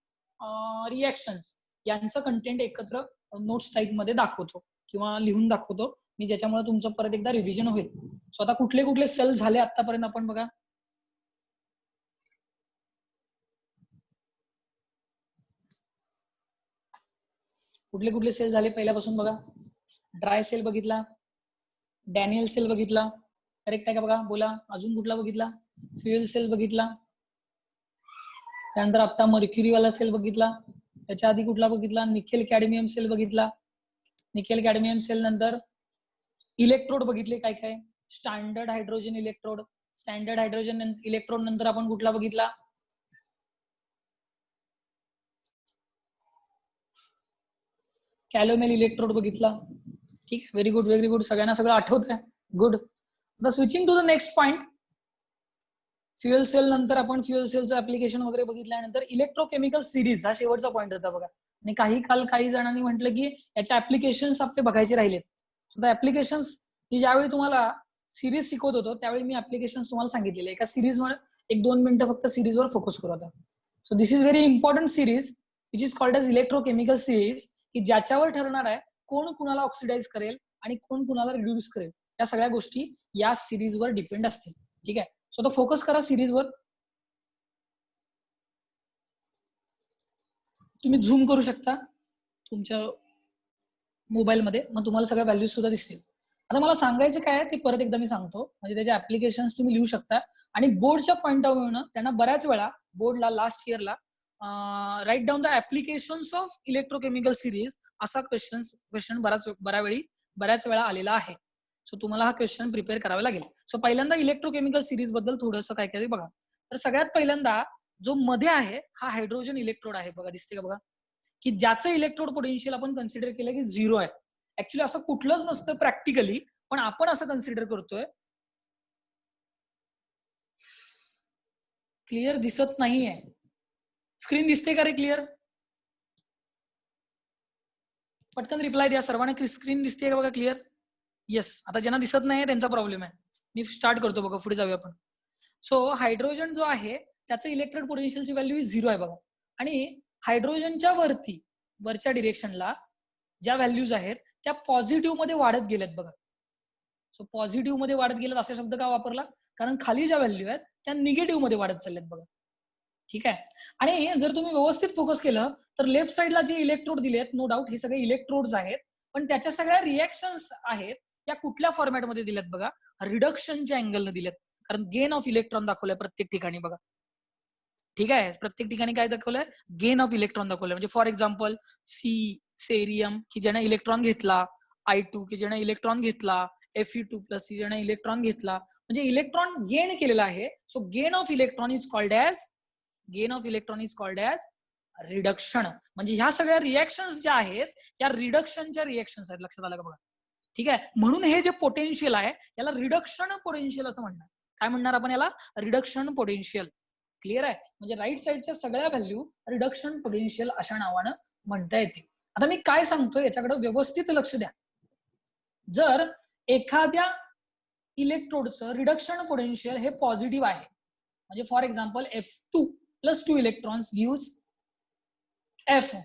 रिएक्शन्स यांचं कंटेंट एकत्र नोट्स टाईप मध्ये दाखवतो किंवा लिहून दाखवतो मी, ज्याच्यामुळे तुमचं परत एकदा रिव्हिजन होईल. सो आता कुठले कुठले सेल झाले आतापर्यंत आपण बघा. कुठले कुठले सेल झाले पहिल्यापासून बघा. ड्राय सेल बघितला, डॅनियल सेल बघितला, करेक्ट आहे का बघा, बोला. अजून कुठला बघितला, फ्युएल सेल बघितला. त्यानंतर आता मर्क्युरीवाला सेल बघितला. त्याच्या आधी कुठला बघितला, निकेल कॅडमियम सेल बघितला. निकेल कॅडमियम सेल नंतर इलेक्ट्रोड बघितले काय काय, standard hydrogen electrode. Standard hydrogen electrode नंतर आपण कुठला बघितला, कॅलोमेल इलेक्ट्रोड बघितला. ठीक, व्हेरी गुड व्हेरी गुड. सगळ्यांना सगळं आठवत आहे, गुड. आता switching to the next point. Fuel cell नंतर आपण फ्युएल सेलचं ऍप्लिकेशन वगैरे बघितल्यानंतर इलेक्ट्रोकेमिकल सिरीज हा शेवटचा पॉईंट होता बघा. आणि काही जणांनी म्हटलं की याचे ऍप्लिकेशन्स आपले बघायचे राहिलेत. सुद्धा ऍप्लिकेशन्स ज्यावेळी तुम्हाला सिरीज शिकवत होतो त्यावेळी मी ऍप्लिकेशन्स तुम्हाला सांगितलेले. एका सिरीज मध्ये 1-2 मिनिटं फक्त सिरीजवर फोकस करू आता. So this is very important series which is called as electrochemical series, की ज्याच्यावर ठरणार आहे कोण कुणाला ऑक्सिडाइज करेल आणि कोण कुणाला रिड्यूस करेल. या सगळ्या गोष्टी या सिरीजवर डिपेंड असतील. ठीक आहे. सो तो फोकस करा सिरीजवर. तुम्ही झूम करू शकता तुमच्या मोबाईल मध्ये, मग तुम्हाला सगळ्या व्हॅल्यूज सुद्धा दिसतील. आता मला सांगायचं काय ते परत एकदा मी सांगतो, म्हणजे त्याचे ऍप्लिकेशन्स तुम्ही लिहू शकता. आणि बोर्डच्या पॉईंट ऑफ व्ह्यू त्यांना बऱ्याच वेळा बोर्डला लास्ट इयरला write down the applications of electrochemical series असा क्वेश्चन बऱ्याच वेळा आलेला आहे. सो तुम्हाला हा क्वेश्चन प्रिपेअर करावा लागेल. सो पहिल्यांदा इलेक्ट्रोकेमिकल सिरीज बद्दल थोडंसं काय काय बघा. तर सगळ्यात पहिल्यांदा जो मध्ये आहे हा हायड्रोजन इलेक्ट्रोड आहे बघा, दिसते का बघा, की ज्याचं इलेक्ट्रोड पोटेन्शियल आपण कन्सिडर केलं की 0 आहे. ऍक्च्युली असं कुठलंच नसतं प्रॅक्टिकली, पण आपण असं कन्सिडर करतोय. क्लिअर दिसत नाहीये. स्क्रीन दिसते का रे क्लिअर? पटकन रिप्लाय द्या सर्वांना. स्क्रीन दिसते का बघा क्लिअर? येस. आता ज्यांना दिसत नाही त्यांचा प्रॉब्लेम आहे. मी स्टार्ट करतो बघा, पुढे जाऊया आपण. सो हायड्रोजन जो आहे त्याचं इलेक्ट्रोड पोटेन्शियलची व्हॅल्यू 0 आहे बघा. आणि हायड्रोजनच्या वरच्या डिरेक्शनला ज्या व्हॅल्यूज आहेत त्या पॉझिटिव्ह मध्ये वाढत गेल्यात बघा. सो पॉझिटिव्ह मध्ये वाढत गेल्यात असा शब्द का वापरला? कारण खाली ज्या व्हॅल्यू आहेत त्या निगेटिव्ह मध्ये वाढत चालल्यात बघा. ठीक आहे. आणि जर तुम्ही व्यवस्थित फोकस केलं तर लेफ्ट साईडला जे इलेक्ट्रोड दिलेत, नो डाऊट हे सगळे इलेक्ट्रोड्स आहेत, पण त्याच्या सगळ्या रिएक्शन्स आहेत त्या कुठल्या फॉर्मॅटमध्ये दिल्यात बघा? रिडक्शनच्या अँगलने दिल्यात. कारण गेन ऑफ इलेक्ट्रॉन दाखवलंय प्रत्येक ठिकाणी बघा. ठीक आहे. प्रत्येक ठिकाणी काय दाखवलंय? गेन ऑफ इलेक्ट्रॉन दाखवलंय. म्हणजे फॉर एक्झाम्पल सेरियम की ज्याने इलेक्ट्रॉन घेतला, I2 की ज्याने इलेक्ट्रॉन घेतला, Fe2+ की ज्याने इलेक्ट्रॉन घेतला, म्हणजे इलेक्ट्रॉन गेन केलेला आहे. So gain of electron is called as reduction. म्हणजे ह्या सगळ्या रिएक्शन्स ज्या आहेत त्या रिडक्शनच्या रिएक्शन्स आहेत. लक्षात आलं का बघा? ठीक आहे. म्हणून हे जे पोटेन्शियल आहे याला रिडक्शन पोटेन्शियल असं म्हणणार. काय म्हणणार आपण याला? Reduction potential. क्लिअर आहे? म्हणजे राईट साईडच्या सगळ्या व्हॅल्यू रिडक्शन पोटेन्शियल अशा नावानं म्हणता येते. आता मी काय सांगतोय याच्याकडे व्यवस्थित लक्ष द्या. जर एखाद्या इलेक्ट्रोडचं रिडक्शन पोटेन्शियल हे पॉझिटिव्ह आहे, म्हणजे for example F2+2 electrons gives F-,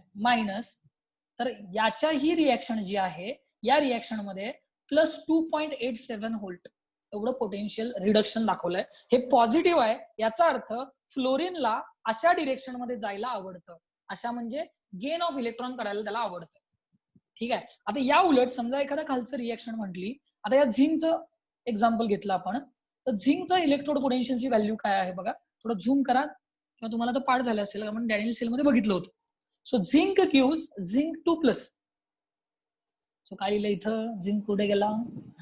तर याच्या ही रिएक्शन जी आहे या रिएक्शन मध्ये +2.87 व्होल्ट एवढं पोटेन्शियल रिडक्शन दाखवलंय. हे पॉझिटिव्ह आहे. याचा अर्थ फ्लोरीनला अशा डिरेक्शन मध्ये जायला आवडतं. अशा म्हणजे गेन ऑफ इलेक्ट्रॉन करायला त्याला आवडतं. ठीक आहे. आता या उलट समजा एखाद्या खालचं रिएक्शन म्हटली, आता या झिंकचं एक्झाम्पल घेतलं आपण, तर झिंकचं इलेक्ट्रोड पोटेन्शियलची व्हॅल्यू काय आहे बघा. थोडं झूम करा किंवा तुम्हाला तर पाठ झालं असेल, आपण डॅनियल सेल मध्ये बघितलं होतं. So zinc gives Zn2+. So काय लिहिलं इथं? झिंक कुठे गेला?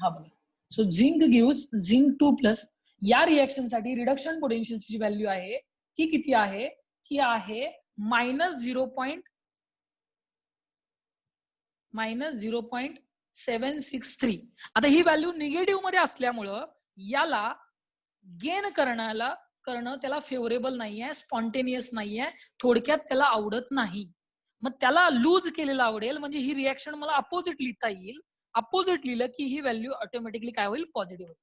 हा बघा. So zinc gives Zn2+. या रिएक्शन साठी रिडक्शन पोटेन्शियलची व्हॅल्यू आहे ती किती आहे? ती आहे -0.763. आता ही व्हॅल्यू निगेटिव्ह मध्ये असल्यामुळं याला गेन करणं त्याला फेवरेबल नाहीये, स्पॉन्टेनियस नाहीये, थोडक्यात त्याला आवडत नाही. मग त्याला लूज केलेलं आवडेल, म्हणजे ही रिएक्शन मला अपोजिट लिहिता येईल. अपोजिट लिहिलं की ही व्हॅल्यू ऑटोमॅटिकली काय होईल? पॉझिटिव्ह.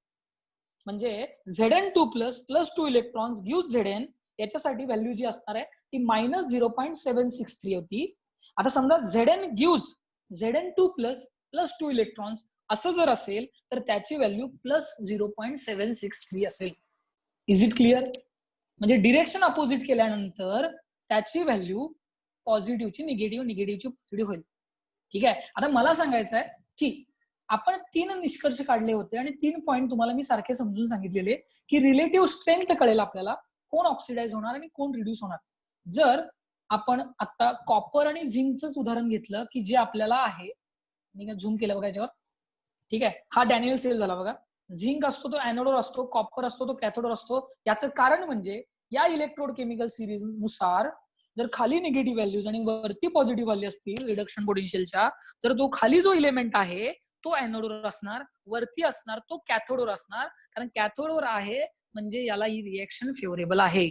म्हणजे Zn2++2 इलेक्ट्रॉन्स गिव्स Zn, याच्यासाठी व्हॅल्यू जी असणार आहे ती -0.763 होती. आता समजा Zn गिव्स Zn2++2 इलेक्ट्रॉन्स असं जर असेल तर त्याची व्हॅल्यू +0.763 असेल. Is it clear? म्हणजे डिरेक्शन अपोजिट केल्यानंतर त्याची व्हॅल्यू पॉझिटिव्हची निगेटिव्हची पॉझिटिव्ह होईल. ठीक आहे. आता मला सांगायचं आहे की आपण 3 निष्कर्ष काढले होते आणि 3 पॉईंट तुम्हाला मी सारखे समजून सांगितलेले की रिलेटिव्ह स्ट्रेंथ कळेल आपल्याला, कोण ऑक्सिडाइज होणार आणि कोण रिड्यूस होणार. जर आपण आता कॉपर आणि झिंकच उदाहरण घेतलं की जे आपल्याला आहे, मी झूम केलं बघा याच्यावर. ठीक आहे. हा डॅनियल सेल झाला बघा. झिंक असतो तो ऍनोडवर असतो, कॉपर असतो तो कॅथोडवर असतो. याचं कारण म्हणजे या इलेक्ट्रोड केमिकल सिरीज नुसार जर खाली निगेटिव्ह व्हॅल्यूज आणि वरती पॉझिटिव्ह व्हॅल्यू असतील रिडक्शन पोटेन्शियलच्या, तर तो खाली जो इलेमेंट आहे तो ऍनोडवर असणार, वरती असणार तो कॅथोडवर असणार. कारण कॅथोडवर आहे म्हणजे याला ही रिएक्शन फेवरेबल आहे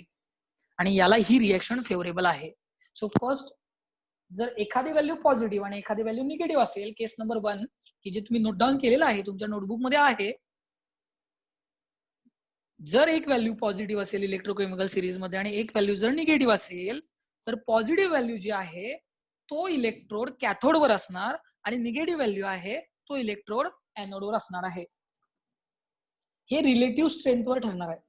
आणि याला ही रिएक्शन फेवरेबल आहे. सो फर्स्ट, जर एखादी व्हॅल्यू पॉझिटिव्ह आणि एखादी व्हॅल्यू निगेटिव्ह असेल, केस नंबर 1 की जे तुम्ही नोट डाऊन केलेलं आहे तुमच्या नोटबुक मध्ये आहे, जर एक व्हॅल्यू पॉझिटिव्ह असेल इलेक्ट्रोकेमिकल सिरीज मध्ये आणि एक व्हॅल्यू जर निगेटिव्ह असेल, तर पॉझिटिव्ह व्हॅल्यू जी आहे तो इलेक्ट्रोड कॅथोडवर असणार आणि निगेटिव्ह व्हॅल्यू आहे तो इलेक्ट्रोड ऍनोडवर असणार आहे. हे रिलेटिव्ह स्ट्रेंथवर ठरणार आहे.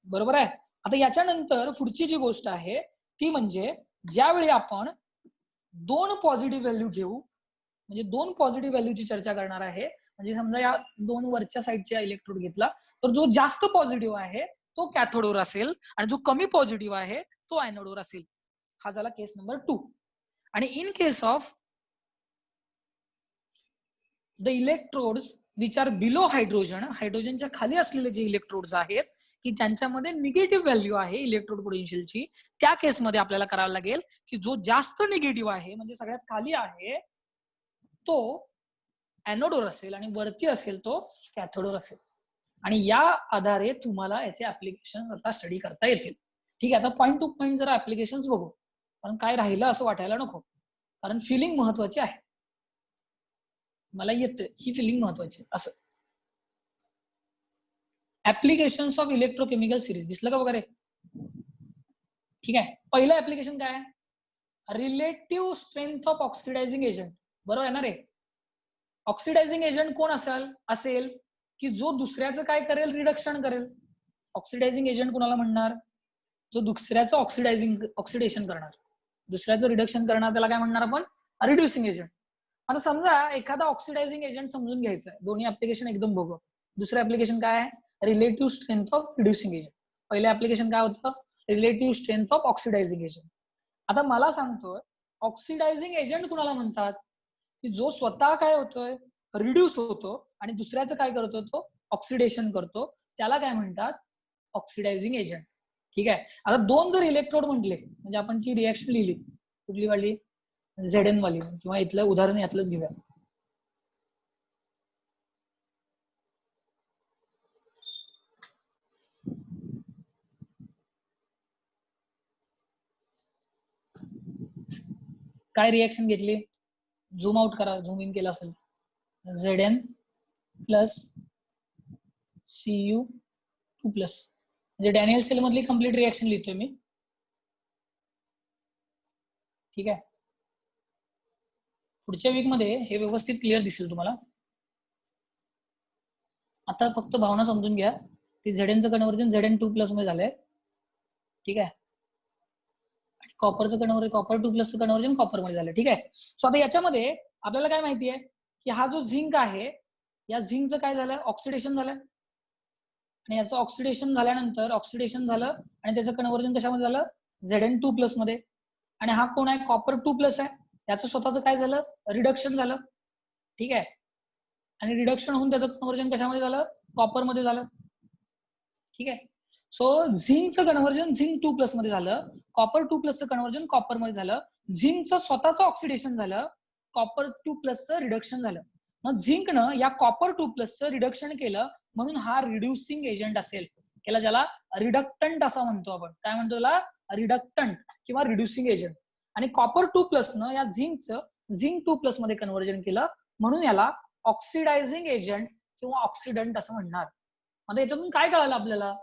बरोबर आहे? आता याच्यानंतर पुढची जी गोष्ट आहे ती म्हणजे ज्यावेळी आपण 2 पॉझिटिव्ह व्हॅल्यू घेऊ, म्हणजे 2 पॉझिटिव्ह व्हॅल्यूची चर्चा करणार आहे. म्हणजे समजा या 2 वरच्या साईडच्या इलेक्ट्रोड घेतला तर जो जास्त पॉझिटिव्ह आहे तो कॅथोडवर असेल आणि जो कमी पॉझिटिव्ह आहे तो ऍनोडवर असेल. हा झाला केस नंबर 2. आणि in case of the electrodes which are below hydrogen, हायड्रोजनच्या खाली असलेले जे इलेक्ट्रोड्स आहेत की ज्यांच्यामध्ये निगेटिव्ह व्हॅल्यू आहे इलेक्ट्रोड पोटेन्शियलची, त्या केसमध्ये आपल्याला करावं लागेल की जो जास्त निगेटिव्ह आहे म्हणजे सगळ्यात खाली आहे तो ऍनोडवर असेल आणि वरती असेल तो कॅथोडवर असेल. आणि या आधारे तुम्हाला याचे ऍप्लिकेशन आता स्टडी करता येतील. ठीक आहे. आता पॉईंट टू पॉईंट जरा ऍप्लिकेशन बघू, कारण काय राहिलं असं वाटायला नको, कारण फिलिंग महत्वाची आहे. मला येतं ही फिलिंग महत्वाची आहे. असं ऍप्लिकेशन्स ऑफ इलेक्ट्रोकेमिकल सिरीज दिसलं का वगैरे? ठीक आहे. पहिलं ऍप्लिकेशन काय आहे? Relative strength of oxidizing agent. बरोबर आहे ना रे? ऑक्सिडायझिंग एजंट कोण असेल की जो दुसऱ्याचं काय करेल? रिडक्शन करेल. ऑक्सिडायझिंग एजंट कोणाला म्हणणार? जो दुसऱ्याचं ऑक्सिडेशन करणार, दुसऱ्याचं रिडक्शन करणार, त्याला काय म्हणणार आपण? Reducing agent. आता समजा एखादा ऑक्सिडायझिंग एजंट समजून घ्यायचा आहे. दोन्ही ऍप्लिकेशन एकदम बघू. दुसरं ऍप्लिकेशन काय आहे? Relative strength of reducing agent. पहिलं ऍप्लिकेशन काय होतं? Relative strength of oxidizing agent. आता मला सांगतोय ऑक्सिडायझिंग एजंट कुणाला म्हणतात? की जो स्वतः काय होतोय? रिड्यूस होतो आणि दुसऱ्याचं काय करतो? तो ऑक्सिडेशन करतो. त्याला काय म्हणतात? Oxidizing agent. ठीक आहे. आता दोन जर इलेक्ट्रोड म्हटले, म्हणजे आपण ती रिएक्शन लिहिली, कुठली वाली? Zn वाली, किंवा इथलं उदाहरण यातलंच घेऊया. काय रिएक्शन घेतली? झूम आउट करा, झूम इन केला असेल. Zn प्लस Cu2 प्लस, म्हणजे डॅनियल सेल मधली कंप्लीट रिएक्शन लिहितोय मी. ठीक आहे. पुढच्या वीक मध्ये हे व्यवस्थित क्लिअर दिसेल तुम्हाला. आता फक्त भावना समजून घ्या की Znचं कन्व्हर्जन Zn2 प्लस मध्ये झालंय. ठीक आहे. कॉपरचं कन्व्हर्जन कॉपर 2 प्लसचं कन्व्हर्जन कॉपर मध्ये झालं. ठीक आहे. सो आता याच्यामध्ये आपल्याला काय माहिती आहे की हा जो झिंक आहे, या झिंकचं काय झालं? ऑक्सिडेशन झालं. आणि याचं ऑक्सिडेशन झाल्यानंतर ऑक्सिडेशन झालं आणि त्याचं कन्व्हर्जन कशामध्ये झालं? Zn2 प्लस मध्ये. आणि हा कोण आहे? कॉपर 2 प्लस आहे. याचं स्वतःचं काय झालं? रिडक्शन झालं. ठीक आहे. आणि रिडक्शन होऊन त्याचं कन्व्हर्जन कशामध्ये झालं? कॉपर मध्ये झालं. ठीक आहे. सो झिंकचं कन्व्हर्जन Zn2 प्लस मध्ये झालं, कॉपर 2 प्लसचं कन्व्हर्जन कॉपर मध्ये झालं, झिंकचं स्वतःचं ऑक्सिडेशन झालं, कॉपर 2 प्लसचं रिडक्शन झालं. मग झिंकनं या कॉपर 2 प्लसचं रिडक्शन केलं, म्हणून हा रिड्युसिंग एजंट असेल. त्याला ज्याला रिडक्टंट असं म्हणतो आपण. काय म्हणतो त्याला? रिडक्टंट किंवा रिड्युसिंग एजंट. आणि कॉपर 2 प्लसनं या झिंकचं Zn2 प्लस मध्ये कन्व्हर्जन केलं, म्हणून याला ऑक्सिडायझिंग एजंट किंवा ऑक्सिडंट असं म्हणणार. आता याच्यातून काय कळालं आपल्याला?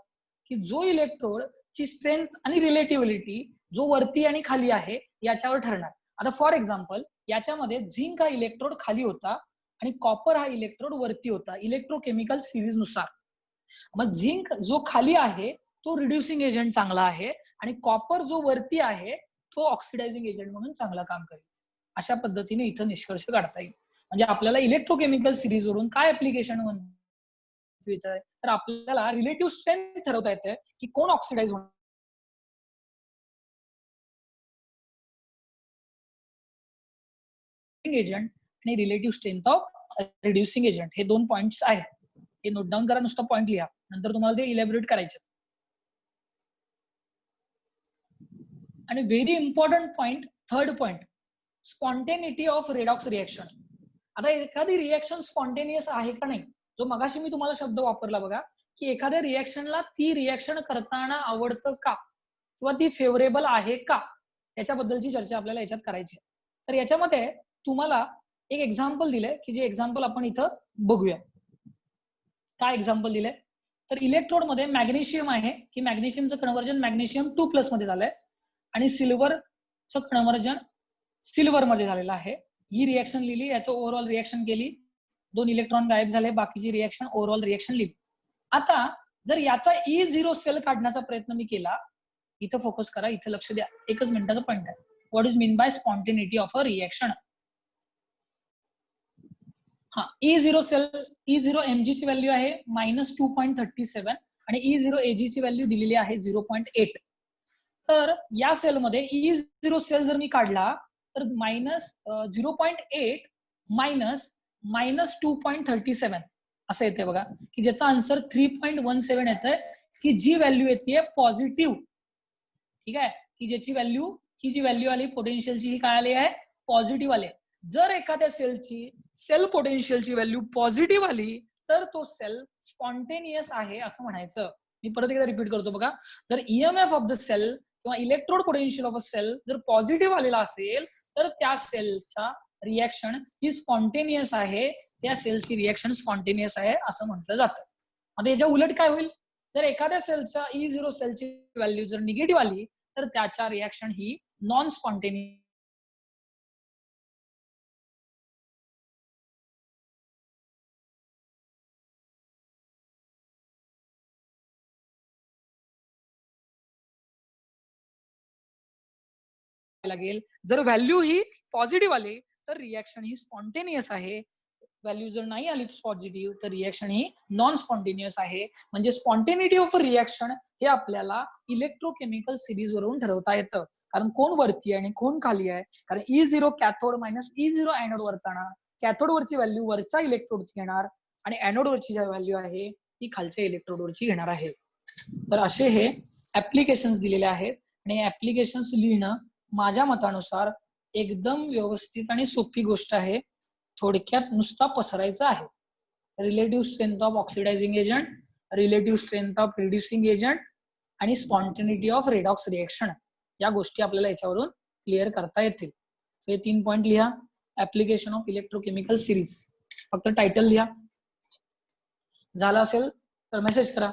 की जो इलेक्ट्रोड ची स्ट्रेंथ आणि रिलेटिव्हिटी जो वरती आणि खाली आहे याच्यावर ठरणार. आता फॉर एक्झाम्पल याच्यामध्ये झिंक हा इलेक्ट्रोड खाली होता आणि कॉपर हा इलेक्ट्रोड वरती होता इलेक्ट्रोकेमिकल सिरीज नुसार. मग झिंक जो खाली आहे तो रिड्युसिंग एजंट चांगला आहे आणि कॉपर जो वरती आहे तो ऑक्सिडायझिंग एजंट म्हणून चांगला काम करेल. अशा पद्धतीने इथं निष्कर्ष काढता येईल. म्हणजे आपल्याला इलेक्ट्रोकेमिकल सिरीज वरून काय ऍप्लिकेशन तर आपल्याला रिलेटिव्ह स्ट्रेंथ ठरवता येते की कोण ऑक्सिडाइज होणार एजंट आणि relative strength of reducing agent. हे दोन पॉइंट्स आहेत. हे नोट डाऊन करा, नुसतं पॉइंट लिहा, नंतर तुम्हाला ते इलॅबोरेट करायचे. आणि very important point, third point, spontaneity of redox reaction. आता एखादी रिएक्शन स्पॉन्टेनियस आहे का नाही, जो मगाशी मी तुम्हाला शब्द वापरला बघा, की एखाद्या रिएक्शनला ती रिएक्शन करताना आवडतं का किंवा ती फेवरेबल आहे का, याच्याबद्दलची चर्चा आपल्याला याच्यात करायची. तर याच्यामध्ये तुम्हाला एक एक्झाम्पल दिलंय की जे एक्झाम्पल आपण इथं बघूया. काय एक्झाम्पल दिलंय? तर इलेक्ट्रोड मध्ये मॅग्नेशियम आहे की मॅग्नेशियमचं कन्व्हर्जन मॅग्नेशियम 2 प्लस मध्ये झालंय आणि सिल्वरचं कन्व्हर्जन सिल्वर मध्ये झालेलं आहे. ही रिएक्शन लिहिली, याचं ओव्हरऑल रिएक्शन केली, 2 इलेक्ट्रॉन गायब झाले, बाकीची रिएक्शन ओव्हरऑल रिएक्शन लिहिली. आता जर याचा E0 सेल काढण्याचा प्रयत्न मी केला, इथं फोकस करा, इथं लक्ष द्या, एकच मिनिटाचा पॉइंट आहे. What is mean by spontaneity of a reaction? हा, E0 सेल, E0 mg ची व्हॅल्यू आहे -2.37 आणि E0 ag ची व्हॅल्यू दिलेली आहे 0.8. तर या सेलमध्ये E0 सेल जर मी काढला तर -0.8 मायनस -2.37 असं येते बघा, की ज्याचा आन्सर 3.17 येतंय, की जी व्हॅल्यू येते पॉझिटिव्ह. ठीक आहे. की ज्याची व्हॅल्यू, ही जी व्हॅल्यू आली पोटेन्शियलची, ही काय आली आहे? पॉझिटिव्ह आली. जर एखाद्या सेलची सेल पोटेन्शियलची व्हॅल्यू पॉझिटिव्ह आली तर तो सेल स्पॉन्टेनियस आहे असं म्हणायचं. मी परत एकदा रिपीट करतो बघा. जर ईएमएफ ऑफ द सेल किंवा electrode potential of a cell जर पॉझिटिव्ह आलेला असेल तर त्या सेलचा रिएक्शन ही स्पॉन्टेनियस आहे, त्या सेलची रिएक्शन स्पॉन्टेनियस आहे असं म्हटलं जातं. आता याच्या उलट काय होईल, जर एखाद्या सेलचा E0 सेलची व्हॅल्यू जर निगेटिव्ह आली तर त्याच्या रिएक्शन ही नॉन स्पॉन्टेनियस लागेल. जर व्हॅल्यू ही पॉझिटिव्ह आली तर रिएक्शन ही स्पॉन्टेनियस आहे, व्हॅल्यू जर नाही आली पॉझिटिव्ह तर रिएक्शन ही नॉन स्पॉन्टेनियस आहे. म्हणजे स्पॉन्टेनिटी ऑफ रिएक्शन हे आपल्याला इलेक्ट्रोकेमिकल सिरीज वरून ठरवता येतं. कारण कोण वरती आहे आणि कोण खाली आहे. कारण E0 cathode minus E0 anode वरताना कॅथोड वरची व्हॅल्यू वरच्या इलेक्ट्रोडची घेणार आणि एनोड वरची जी व्हॅल्यू आहे ती खालच्या इलेक्ट्रोड वरची घेणार आहे. तर असे हे ऍप्लिकेशन्स दिलेले आहेत आणि ऍप्लिकेशन्स लिहिणं माझ्या मतानुसार एकदम व्यवस्थित आणि सोपी गोष्ट आहे. थोडक्यात नुसता पसरायचा आहे. Relative strength of oxidizing agent, relative strength of reducing agent आणि स्पॉन्टेनिटी ऑफ रेडॉक्स रिएक्शन या गोष्टी आपल्याला याच्यावरून क्लिअर करता येतील. सो हे 3 पॉईंट लिहा. ऍप्लिकेशन ऑफ इलेक्ट्रोकेमिकल सिरीज फक्त टायटल लिहा. झालं असेल तर मेसेज करा.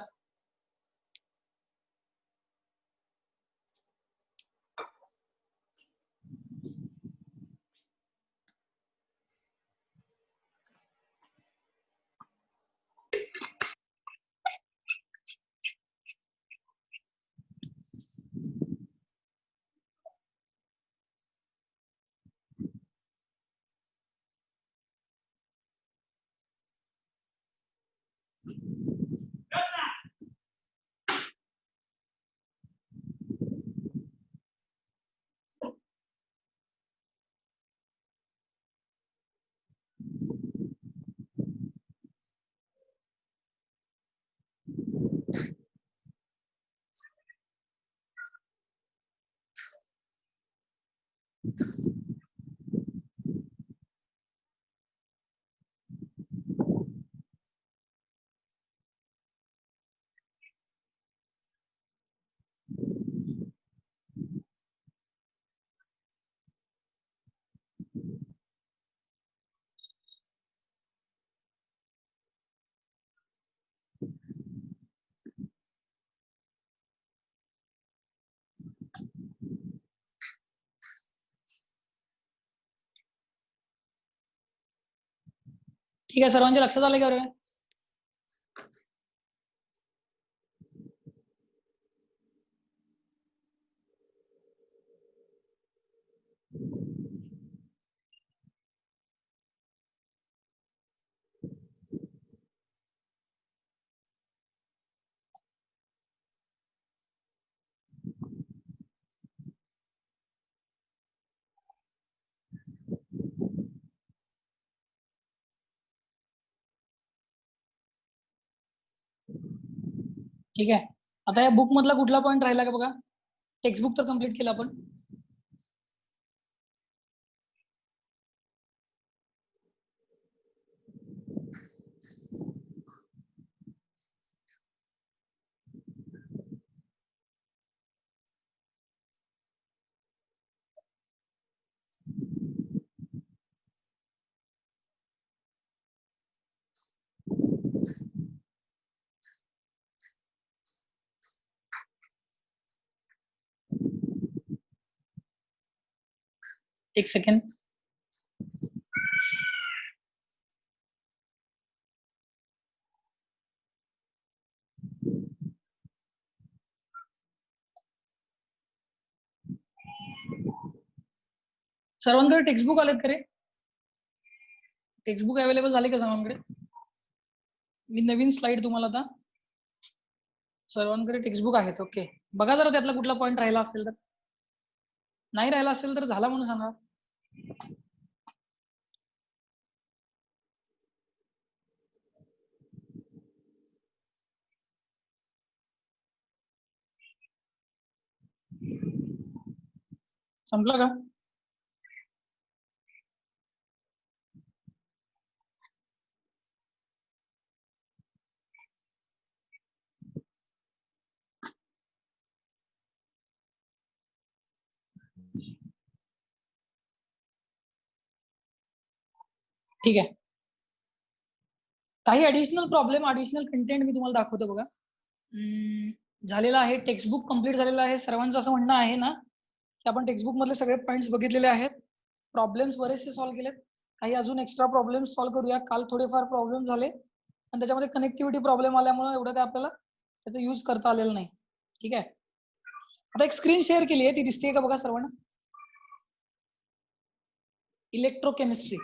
ठीक आहे, सर्वांच्या लक्षात आलं का रे? ठीक आहे. आता या बुक मधला कुठला पॉईंट राहिला का बघा. टेक्स्टबुक तर कम्प्लीट केलं आपण. एक सेकंड. सर्वांकडे टेक्स्टबुक आलेत का रे? टेक्स्टबुक अवेलेबल झाले का सर्वांकडे? मी नवीन स्लाइड तुम्हाला आता. सर्वांकडे टेक्स्टबुक आहेत. ओके, बघा जरा त्यातला कुठला पॉईंट राहिला असेल तर. नाही राहिला असेल तर झाला म्हणून सांगा. संपलं का? ठीक आहे. काही ऍडिशनल प्रॉब्लेम, ऍडिशनल कंटेंट मी तुम्हाला दाखवतो बघा. झालेलं आहे, टेक्स्टबुक कम्प्लीट झालेलं आहे. सर्वांचं असं म्हणणं आहे ना की आपण टेक्स्टबुक मधले सगळे पॉईंट्स बघितलेले आहेत, प्रॉब्लेम्स बरेचसे सॉल्व्ह केलेत. काही अजून एक्स्ट्रा प्रॉब्लेम्स सॉल्व्ह करूया. काल थोडेफार प्रॉब्लेम झाले आणि त्याच्यामध्ये कनेक्टिव्हिटी प्रॉब्लेम आल्यामुळे एवढं काय आपल्याला त्याचा यूज करता आलेलं नाही. ठीक आहे. आता एक स्क्रीन शेअर केली आहे, ती दिसते का बघा सर्वांना? इलेक्ट्रोकेमिस्ट्री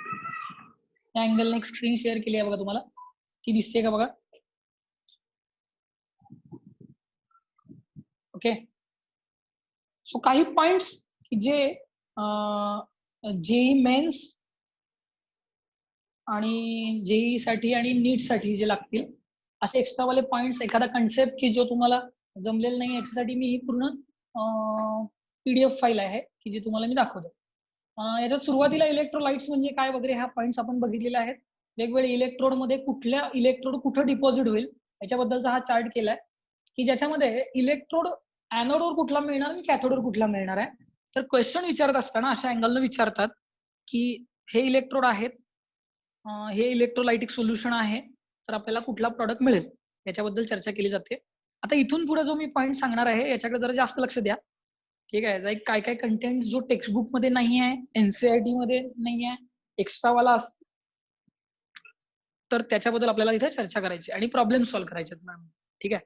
या अँगलने एक स्क्रीन शेअर केली आहे बघा, तुम्हाला ती दिसते का बघा? ओके. सो काही पॉइंट्स की जे जेई मेन्स आणि जेई साठी आणि नीट साठी जे लागतील असे एक्स्ट्रावाले पॉइंट्स, एखादा कन्सेप्ट की जो तुम्हाला जमलेला नाही याच्यासाठी मी ही पूर्ण PDF फाईल आहे की जी तुम्हाला मी दाखवतो. याच्यात सुरुवातीला इलेक्ट्रोलाइट्स म्हणजे काय वगैरे ह्या पॉइंट्स आपण बघितलेले आहेत. वेगवेगळे इलेक्ट्रोड मध्ये कुठल्या इलेक्ट्रोड कुठं डिपॉझिट होईल याच्याबद्दलचा हा चार्ट केलाय की ज्याच्यामध्ये इलेक्ट्रोड ऍनोडवर कुठला मिळणार आणि कॅथोडवर कुठला मिळणार आहे. तर क्वेश्चन विचारत असताना अशा अँगलनं विचारतात की हे इलेक्ट्रोड आहेत, हे इलेक्ट्रोलाइटिक सोल्युशन आहे, तर आपल्याला कुठला प्रॉडक्ट मिळेल याच्याबद्दल चर्चा केली जाते. आता इथून पुढे जो मी पॉईंट सांगणार आहे याच्याकडे जरा जास्त लक्ष द्या. ठीक आहे. काय काय कंटेंट जो टेक्स्टबुक मध्ये नाही आहे, NCERT मध्ये नाही आहे, एक्स्ट्रावाला असतो, तर त्याच्याबद्दल आपल्याला इथे चर्चा करायची आणि प्रॉब्लेम सॉल्व्ह करायचे. ठीक आहे.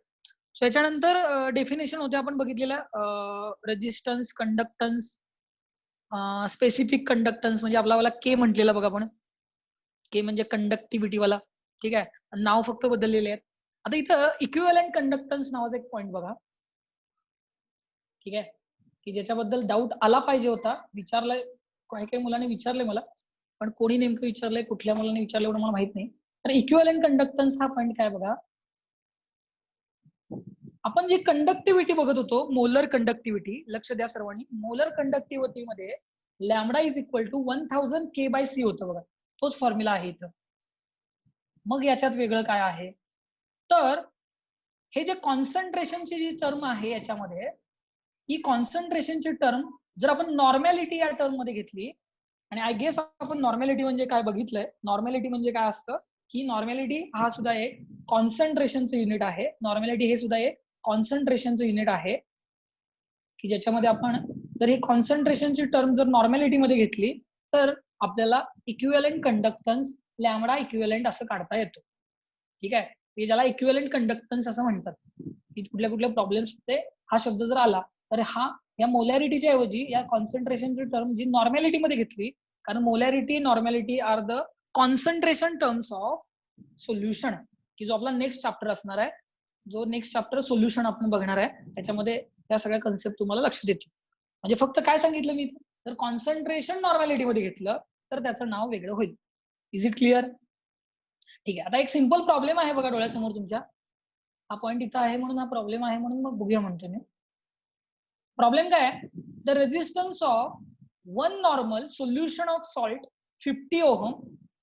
सो याच्यानंतर डेफिनेशन होते आपण बघितलेलं, रेजिस्टन्स, कंडक्टन्स, स्पेसिफिक कंडक्टन्स म्हणजे आपला के म्हटलेला बघा आपण, के म्हणजे कंडक्टिव्हिटी वाला. ठीक आहे. नाव फक्त बदललेले आहेत. आता इथं इक्विव्हॅलेंट कंडक्टन्स नावाचा एक पॉईंट बघा. ठीक आहे. की ज्याच्याबद्दल डाऊट आला पाहिजे होता, विचारलाय, काही काही मुलांनी विचारले मला, पण कोणी नेमकं विचारलंय, कुठल्या मुलांनी विचारलं एवढं मला माहित नाही. तर इक्विव्हॅलेंट कंडक्टन्स हा पॉईंट काय बघा. आपण जी कंडक्टिव्हिटी बघत होतो, मोलर कंडक्टिव्हिटी, लक्ष द्या सर्वांनी, मोलर कंडक्टिव्हिटी मध्ये lambda is equal to 1000 K/C होतं बघा. तोच फॉर्म्युला आहे इथं. मग याच्यात वेगळं काय आहे, तर हे जे कॉन्सन्ट्रेशनची जी टर्म आहे याच्यामध्ये, ही कॉन्सन्ट्रेशनची टर्म जर आपण नॉर्मॅलिटी या टर्म मध्ये घेतली, आणि आय गेस आपण नॉर्मॅलिटी म्हणजे काय बघितलंय. नॉर्मॅलिटी म्हणजे काय असतं की नॉर्मॅलिटी हा सुद्धा एक कॉन्सन्ट्रेशनचं युनिट आहे. नॉर्मॅलिटी हे सुद्धा एक कॉन्सन्ट्रेशनचं युनिट आहे की ज्याच्यामध्ये आपण जर ही कॉन्सन्ट्रेशनची टर्म जर नॉर्मॅलिटी मध्ये घेतली तर आपल्याला इक्विव्हॅलेंट कंडक्टन्स लॅमडा इक्विव्हॅलेंट असं काढता येतो. ठीक आहे. हे ज्याला इक्विव्हॅलेंट कंडक्टन्स असं म्हणतात. की कुठल्या कुठल्या प्रॉब्लेम्स होते हा शब्द जर आला तर हा या मोलॅरिटीच्या ऐवजी या कॉन्सन्ट्रेशनची टर्म जी नॉर्मॅलिटी मध्ये घेतली, कारण molarity, normality are the concentration terms of solution, की जो आपला नेक्स्ट चॅप्टर असणार आहे, जो नेक्स्ट चॅप्टर सोल्युशन आपण बघणार आहे, त्याच्यामध्ये या सगळ्या कन्सेप्ट तुम्हाला लक्षात येतील. म्हणजे फक्त काय सांगितलं मी, जर कॉन्सन्ट्रेशन नॉर्मॅलिटी मध्ये घेतलं तर त्याचं नाव वेगळं होईल. Is it clear? ठीक आहे. आता एक सिंपल प्रॉब्लेम आहे बघा डोळ्यासमोर तुमच्या, हा पॉईंट इथं आहे म्हणून हा प्रॉब्लेम आहे म्हणून मग बघूया म्हणतो मी. प्रॉब्लेम काय आहे, the resistance of one normal solution of salt 50 ohm,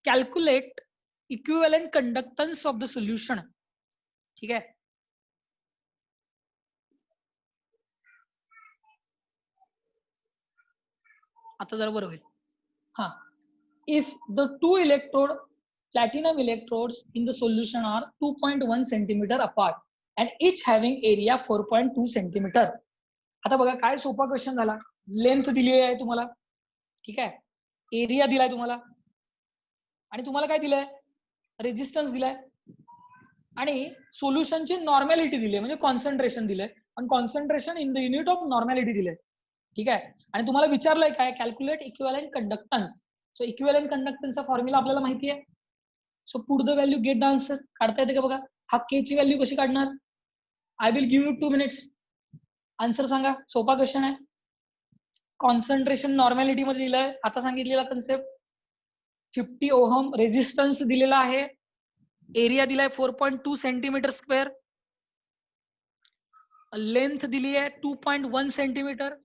calculate equivalent conductance of the solution. ठीक आहे. आता जरा बरं होईल. हा, if the two electrode platinum electrodes in the solution are 2.1 centimeter apart and each having area 4.2 centimeter. आता बघा काय सोपा क्वेश्चन झाला. लेंथ दिली आहे तुम्हाला, ठीक आहे, एरिया दिलाय तुम्हाला, आणि तुम्हाला काय दिलंय, रेजिस्टन्स दिलाय, आणि सोल्युशनची नॉर्मॅलिटी दिली म्हणजे कॉन्सन्ट्रेशन दिलंय, आणि concentration in the unit of normality दिलंय. ठीक आहे. आणि तुम्हाला विचारलंय काय, calculate equivalent conductance. So equivalent कंडक्टन्सचा फॉर्म्युला आपल्याला माहिती आहे. So put the value, get the answer. काढता येते का बघा. हा के ची व्हॅल्यू कशी काढणार, I will give you 2 minutes. Answer सांगा. सोपा क्वेश्चन आहे. कॉन्सन्ट्रेशन नॉर्मॅलिटी मध्ये दिलंय, आता सांगितलेला कन्सेप्ट. 50 ओहम रेजिस्टन्स दिलेला आहे, एरिया दिलाय 4.2 सेंटीमीटर स्क्वेअर, लेंथ दिली आहे 2.1 centimetre.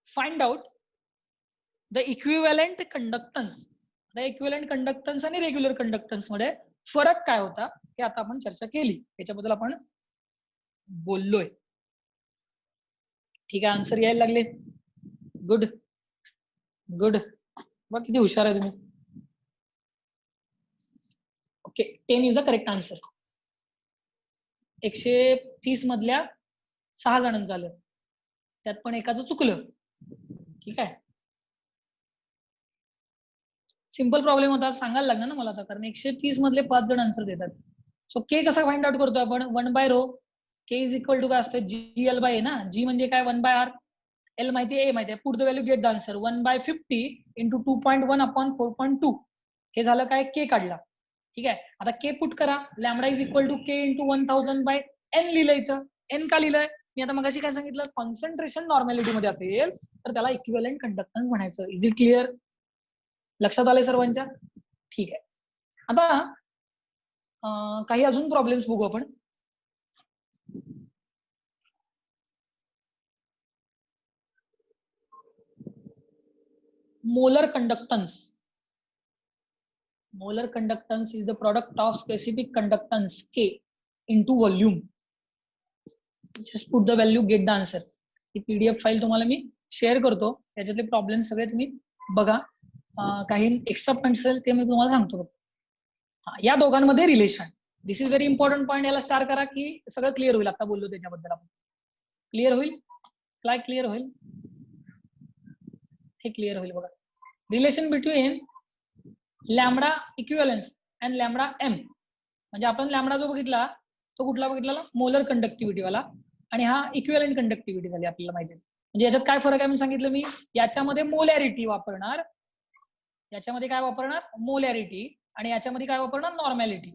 Find out the equivalent conductance. The equivalent conductance आणि रेग्युलर कंडक्टन्स मध्ये फरक काय होता हे आता आपण चर्चा केली, याच्याबद्दल आपण बोललोय. ठीक आहे. आन्सर यायला लागले. Good good. बघ किती हुशार आहे तुम्ही. Okay, 10 is the correct answer. 130 मधल्या 6 जणांचं आलं, त्यात पण एकाचं चुकलं. ठीक आहे, सिंपल प्रॉब्लेम होता, सांगायला लागणार ना मला आता, कारण 130 मधले 5 जण आन्सर देतात. सो के कसा फाइंड आउट करतो आपण? 1 by rho. K is equal to काय असतं? जी एल बाय ए ना. जी म्हणजे काय? 1 बाय आर. एल माहिती आहे, ए माहिती आहे. Put the value, get the answer. 1 by 50 into 2.1 upon 4.2. हे झालं काय? के काढला. ठीक आहे, आता के पुट करा. Lambda is equal to K into 1000 by N लिहिलं इथं. एन का लिहिलंय? मी आता मगाशी काय सांगितलं? कॉन्सन्ट्रेशन नॉर्मॅलिटी मध्ये असेल तर त्याला इक्विव्हॅलेंट कंडक्टन्स म्हणायचं. Is it clear? लक्षात आले सर्वांच्या? ठीक आहे, आता काही अजून प्रॉब्लेम्स बघू आपण. Molar conductance. Molar conductance is the product of specific conductance K into volume. Just put the value, get the answer. He PDF file तुम्हाला मी शेअर करतो, त्याच्यातले प्रॉब्लेम सगळे तुम्ही बघा. काही एक्स्ट्रा पॉईंट्स असेल ते मी तुम्हाला सांगतो. या दोघांमध्ये relation, this is very important point. याला स्टार करा की सगळं क्लिअर होईल. आता बोललो त्याच्याबद्दल आपण, क्लिअर होईल. काय क्लिअर होईल? हे क्लिअर होईल बघा. Relation between lambda equivalence and lambda M. म्हणजे आपण लॅमडा जो बघितला तो कुठला बघितला? मोलर कंडक्टिव्हिटी वाला. आणि हा इक्विव्हॅलेंट कंडक्टिव्हिटी झाली आपल्याला माहिती. म्हणजे याच्यात काय फरक आहे मी सांगितलं. मी याच्यामध्ये मोलॅरिटी वापरणार, याच्यामध्ये काय वापरणार? मोलॅरिटी. आणि याच्यामध्ये काय वापरणार? नॉर्मॅलिटी.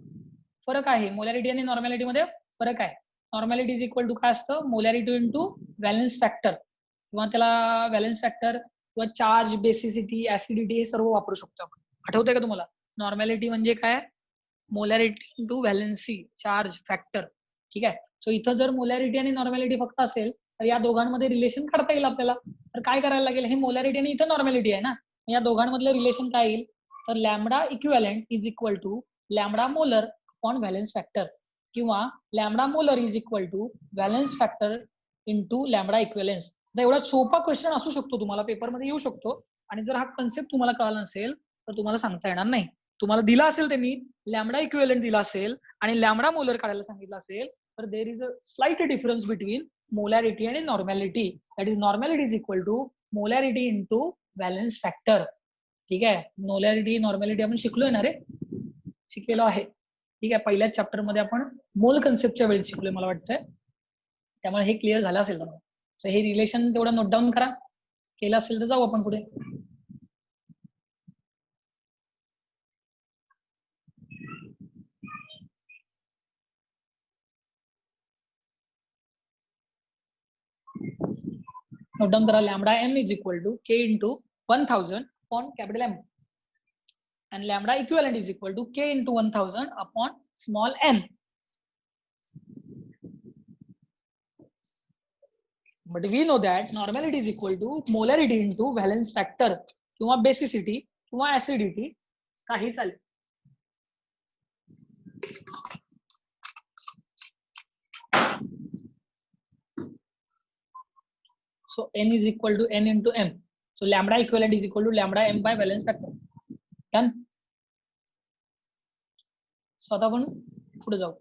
फरक आहे, मोलॅरिटी आणि नॉर्मॅलिटी मध्ये फरक आहे. नॉर्मॅलिटी इज इक्वल टू काय असतं? मोलॅरिटी इंटू व्हॅलन्स फॅक्टर, किंवा त्याला व्हॅलन्स फॅक्टर किंवा चार्ज, बेसिसिटी, ऍसिडिटी हे सर्व वापरू शकतो आपण. आठवतंय का तुम्हाला? नॉर्मॅलिटी म्हणजे काय? Molarity into valency, charge, factor. ठीक आहे, सो इथं जर मोलॅरिटी आणि नॉर्मॅलिटी फक्त असेल तर या दोघांमध्ये रिलेशन काढता येईल आपल्याला. तर काय करायला लागेल? हे मोलॅरिटी आणि इथं नॉर्मॅलिटी आहे ना, या दोघांमधलं रिलेशन काय येईल? तर lambda equivalent is equal to lambda molar upon valence factor, किंवा lambda molar is equal to valence factor into lambda equivalence. एवढा सोपा क्वेश्चन असू शकतो, तुम्हाला पेपरमध्ये येऊ शकतो. आणि जर हा कन्सेप्ट तुम्हाला कळला नसेल तर तुम्हाला सांगता येणार नाही. तुम्हाला दिला असेल त्यांनी लॅमडा इक्विव्हॅलेंट दिला असेल आणि लॅमडा मोलर काढायला सांगितलं असेल तर there is a slight difference between molarity आणि normality. That is normality is equal to molarity into valence factor. ठीक आहे, मोलॅरिटी नॉर्मॅलिटी आपण शिकलोय ना रे? शिकलेलो आहे. ठीक आहे, पहिल्याच चॅप्टर मध्ये आपण मोल कन्सेप्टच्या वेळेस शिकलोय मला वाटतंय, त्यामुळे हे क्लिअर झालं असेल तुम्हाला. सो हे रिलेशन तेवढं नोट डाऊन करा, केलं असेल तर जाऊ आपण पुढे. नोट डाऊन करा. Lambda M is equal to K into 1000 upon capital M, and lambda equivalent is equal to k into 1000 upon small n. But we know that normality is equal to molarity into valence factor किंवा basicity किंवा acidity काही चालेल. So n is equal to n into m. So lambda equivalent is equal to lambda m by valence factor. Done. So आता आपण पुढे जाऊ.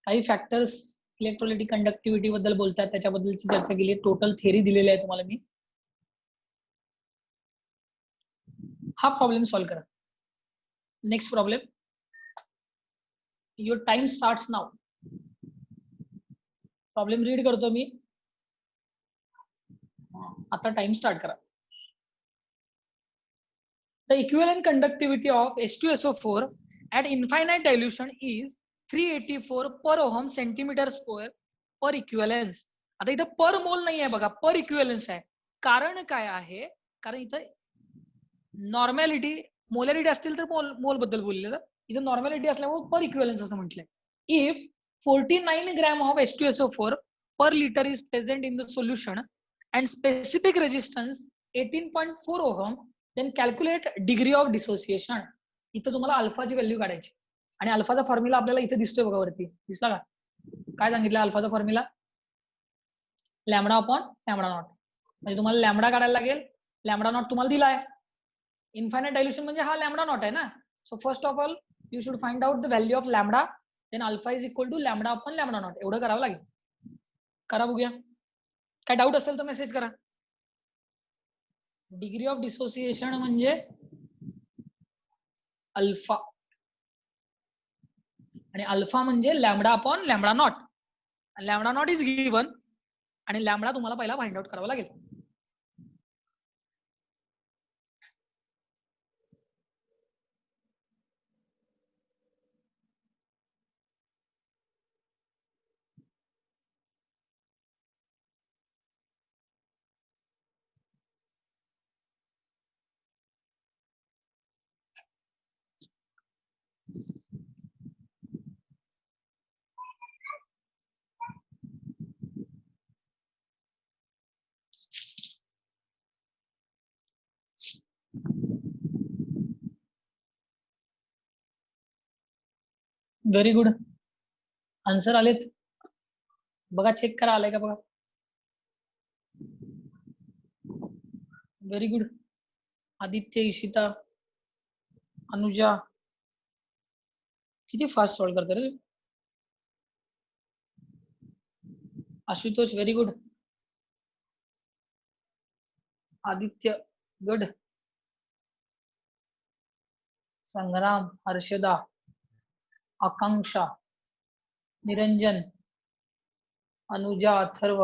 काही factors electrolytic conductivity बद्दल बोलतात, त्याच्याबद्दलची चर्चा केली. टोटल थिअरी दिलेली आहे तुम्हाला मी. हा प्रॉब्लेम सॉल्व्ह करा. Next problem. Your time starts now. Problem read करतो मी, आता टाइम स्टार्ट करा. The equivalent conductivity of H2SO4 at infinite dilution is 384 per ohm centimeter square per equivalence. आता इथं पर मोल नाही आहे बघा, पर इक्विव्हॅलन्स आहे. कारण काय आहे? कारण इथं नॉर्मॅलिटी, मोलॅरिटी असतील तर मोल बद्दल बोललेलं, इथं नॉर्मॅलिटी असल्यामुळे पर इक्विव्हॅलन्स असं म्हटलंय. If 49 gram of H2SO4 per liter is present in the solution and specific resistance 18.4 ohm, then calculate degree of dissociation. इथं तुम्हाला अल्फाची व्हॅल्यू काढायची आणि अल्फाचा फॉर्म्युला आपल्याला इथे दिसतोय बघा वरती. दिसला का? काय सांगितलं अल्फाचा formula? Lambda upon lambda not. म्हणजे तुम्हाला लॅमडा काढायला लागेल. लॅमडा नॉट तुम्हाला दिलाय. इन्फायनाइट डायल्युशन म्हणजे हा लॅमडा नॉट आहे ना. So first of all you should find out the value of lambda then alpha is equal to lambda upon lambda not. एवढं करावं लागेल. करा बघूया. काय डाऊट असेल तर मेसेज करा. डिग्री ऑफ डिसोसिएशन म्हणजे अल्फा आणि अल्फा म्हणजे lambda upon lambda not. Lambda naught is given आणि लॅमडा तुम्हाला पहिला फाइंड आउट करावा लागेल. Very good. आन्सर आलेत बघा. चेक करा आलाय का बघा. Very good. आदित्य, इशिता, अनुजा किती फास्ट सॉल्व करते रे. Ashutosh very good. Aditya good. Sangram, Harshada, Akanksha, Niranjan, Anuja, Atharva.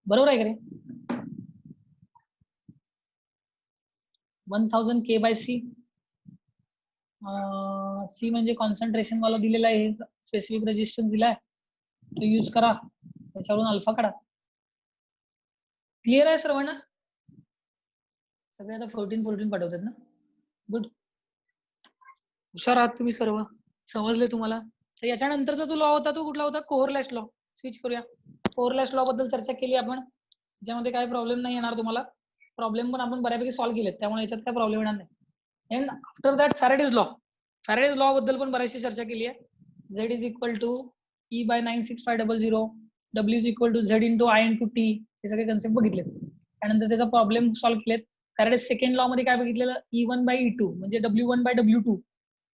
बरोबर आहे का रे. 1000 K/C. सी म्हणजे कॉन्सन्ट्रेशन वाला दिलेला आहे. स्पेसिफिक रेजिस्टन्स दिलाय तो यूज करा. त्याच्यावरून अल्फा काढा. क्लिअर आहे सर्वांना. सगळे आता 14 पाठवतात ना. गुड. हुशार आहात तुम्ही सर्व. समजले तुम्हाला. तर याच्यानंतरचा जो लॉ होता तो कुठला होता. कोहरलॅश लॉ. स्विच करूया. कोहरलॅश लॉ बद्दल चर्चा केली आपण. ज्यामध्ये काही प्रॉब्लेम नाही येणार तुम्हाला. प्रॉब्लेम पण आपण बऱ्यापैकी सॉल्व्ह केलेत त्यामुळे याच्यात काय प्रॉब्लेम येणार नाही. And after that Faraday's law. Faraday's law बद्दल पण बऱ्याचशी चर्चा केली आहे. Z is equal to E/96500. W is equal to Z into I into T. हे सगळे कन्सेप्ट बघितले. त्यानंतर त्याचा प्रॉब्लेम सॉल्व्ह केलेत. फॅरेडेज सेकंड लॉ मध्ये काय बघितलेलं. E1/E2 म्हणजे W1/W2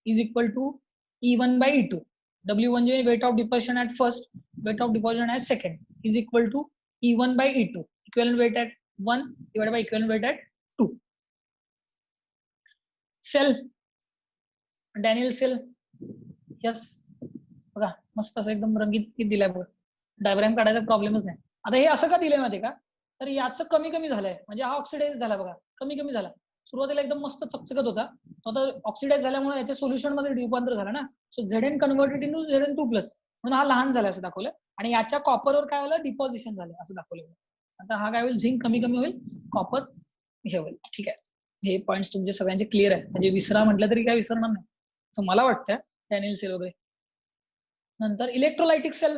is equal to E1/E2. W म्हणजे weight of deposition at first, weight of deposition at second is equal to E1/E2. Equivalent weight ऍट 1 divided by equivalent weight at 2. Cell, Daniell cell. Yes बघा मस्त असं एकदम रंगीत दिलाय बघा. Diagram काढायचा प्रॉब्लेमच नाही. आता हे असं का दिलंय माहिती का. तर याचं कमी कमी झालंय म्हणजे हा ऑक्सिडाइज झाला बघा. कमी कमी झाला. सुरुवातीला एकदम मस्त चकचकत होता. आता ऑक्सिडाइज झाल्यामुळे याच्या सोल्युशन मध्ये रूपांतर झालं ना. So Zn converted into Zn2+. म्हणून हा लहान झाला असं दाखवलं. आणि याच्या कॉपरवर काय झालं डिपॉझिशन झालं असं दाखवलं. आता हा काय होईल. झिंक कमी कमी होईल. कॉपर हे होईल. ठीक आहे. हे पॉईंट्स तुमचे सगळ्यांचे क्लिअर आहे. म्हणजे विसरा म्हटलं तरी काय विसरणार नाही असं मला वाटतं. डॅनियल सेल वगैरे. नंतर इलेक्ट्रोलायटिक सेल.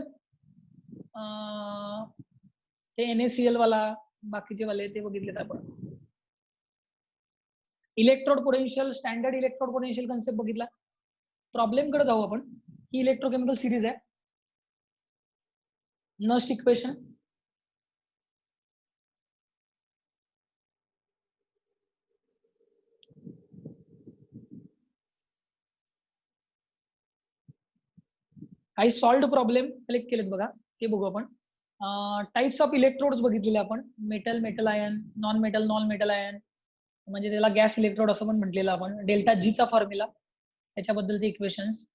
ते NaCl वाला बाकीचे वाले ते बघितलेत आपण. Electrode potential, standard electrode potential concept बघितला. प्रॉब्लेम कडे जाऊ आपण. ही इलेक्ट्रोकेमिकल सिरीज आहे. Nernst equation. काही सॉल्व्ड प्रॉब्लेम कलेक्ट केलेत बघा. ते बघू आपण. टाइप्स ऑफ इलेक्ट्रोड्स बघितलेले आपण. Metal, metal ion, non metal, non metal ion. म्हणजे त्याला गॅस इलेक्ट्रोड असं पण म्हटलेलं आपण. डेल्टा G चा फॉर्म्युला त्याच्याबद्दलचे equations.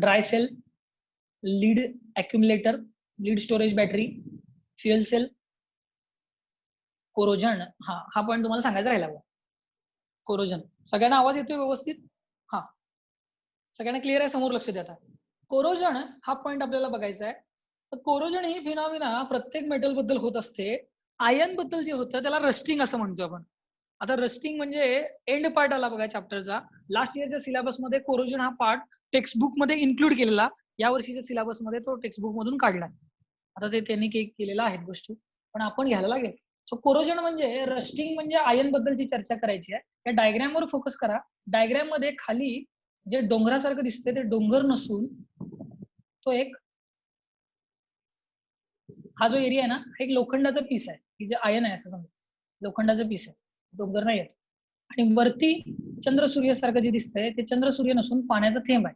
Dry cell, lead accumulator, lead storage battery, fuel cell, corrosion. हा पॉईंट तुम्हाला सांगायचा राहिला. कोरोजन. सगळ्यांना आवाज येतोय व्यवस्थित. हा सगळ्यांना क्लिअर आहे. समोर लक्ष द्या. कोरोजन हा पॉईंट आपल्याला बघायचा आहे. तर कोरोजन ही फिनॉमिना प्रत्येक मेटल बद्दल होत असते. आयन बद्दल जे होतं त्याला रस्टिंग असं म्हणतो आपण. आता रस्टिंग म्हणजे एंड पार्ट आला बघा चॅप्टरचा. लास्ट इयरच्या सिलेबसमध्ये कोरोजन हा पार्ट टेक्स्टबुक मध्ये इन्क्लूड केलेला. या वर्षीच्या सिलेबसमध्ये तो टेक्स्टबुक मधून काढला. आता ते त्यांनी केलेला आहेत गोष्टी पण आपण घ्यायला लागेल. सो कोरोजन म्हणजे रस्टिंग म्हणजे आयन बद्दलची चर्चा करायची आहे. या डायग्राम वर फोकस करा. डायग्राम मध्ये खाली जे डोंगरासारखं दिसतंय ते डोंगर नसून तो एक हा जो एरिया आहे ना, हा एक लोखंडाचा पीस आहे, की जे आयन आहे असं समजा, लोखंडाचा पीस आहे, डोंगर नाही येत. आणि वरती चंद्र सूर्यासारखं जे दिसतंय ते चंद्र सूर्य नसून पाण्याचा थेंब आहे.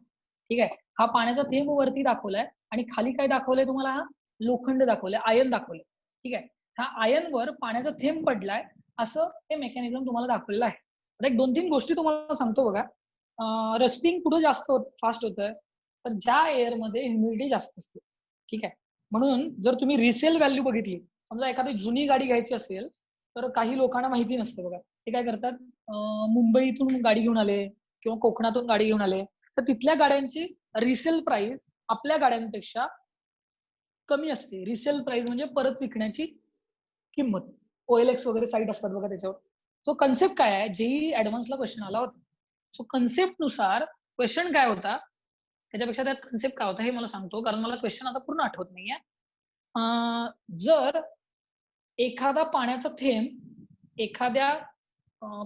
ठीक आहे, हा पाण्याचा थेंब वरती दाखवलाय आणि खाली काय दाखवलंय तुम्हाला, हा लोखंड दाखवलंय, आयन दाखवलंय. ठीक आहे, हा आयन वर पाण्याचा थेंब पडलाय असं हे मेकॅनिझम तुम्हाला दाखवलेलं आहे. आता एक 2-3 गोष्टी तुम्हाला सांगतो बघा. रस्टिंग कुठं जास्त फास्ट होतंय, तर ज्या एअरमध्ये ह्युमिडिटी जास्त असते. ठीक आहे, म्हणून जर तुम्ही रिसेल व्हॅल्यू बघितली, समजा एखादी जुनी गाडी घ्यायची असेल, तर काही लोकांना माहिती नसतं बघा. ते काय करतात, मुंबईतून गाडी घेऊन आले किंवा कोकणातून गाडी घेऊन आले, तर तिथल्या गाड्यांची रिसेल प्राइस आपल्या गाड्यांपेक्षा कमी असते. रिसेल प्राइस म्हणजे परत विकण्याची किंमत. OLX वगैरे साईट असतात बघा त्याच्यावर. तो कन्सेप्ट काय आहे, जेई ऍडव्हान्सला क्वेश्चन आला होता. सो कन्सेप्ट नुसार क्वेश्चन काय होता, त्याच्यापेक्षा त्यात कन्सेप्ट काय होता हे मला सांगतो, कारण मला क्वेश्चन आता पूर्ण आठवत नाहीये. जर एखादा पाण्याचा थेंब एखाद्या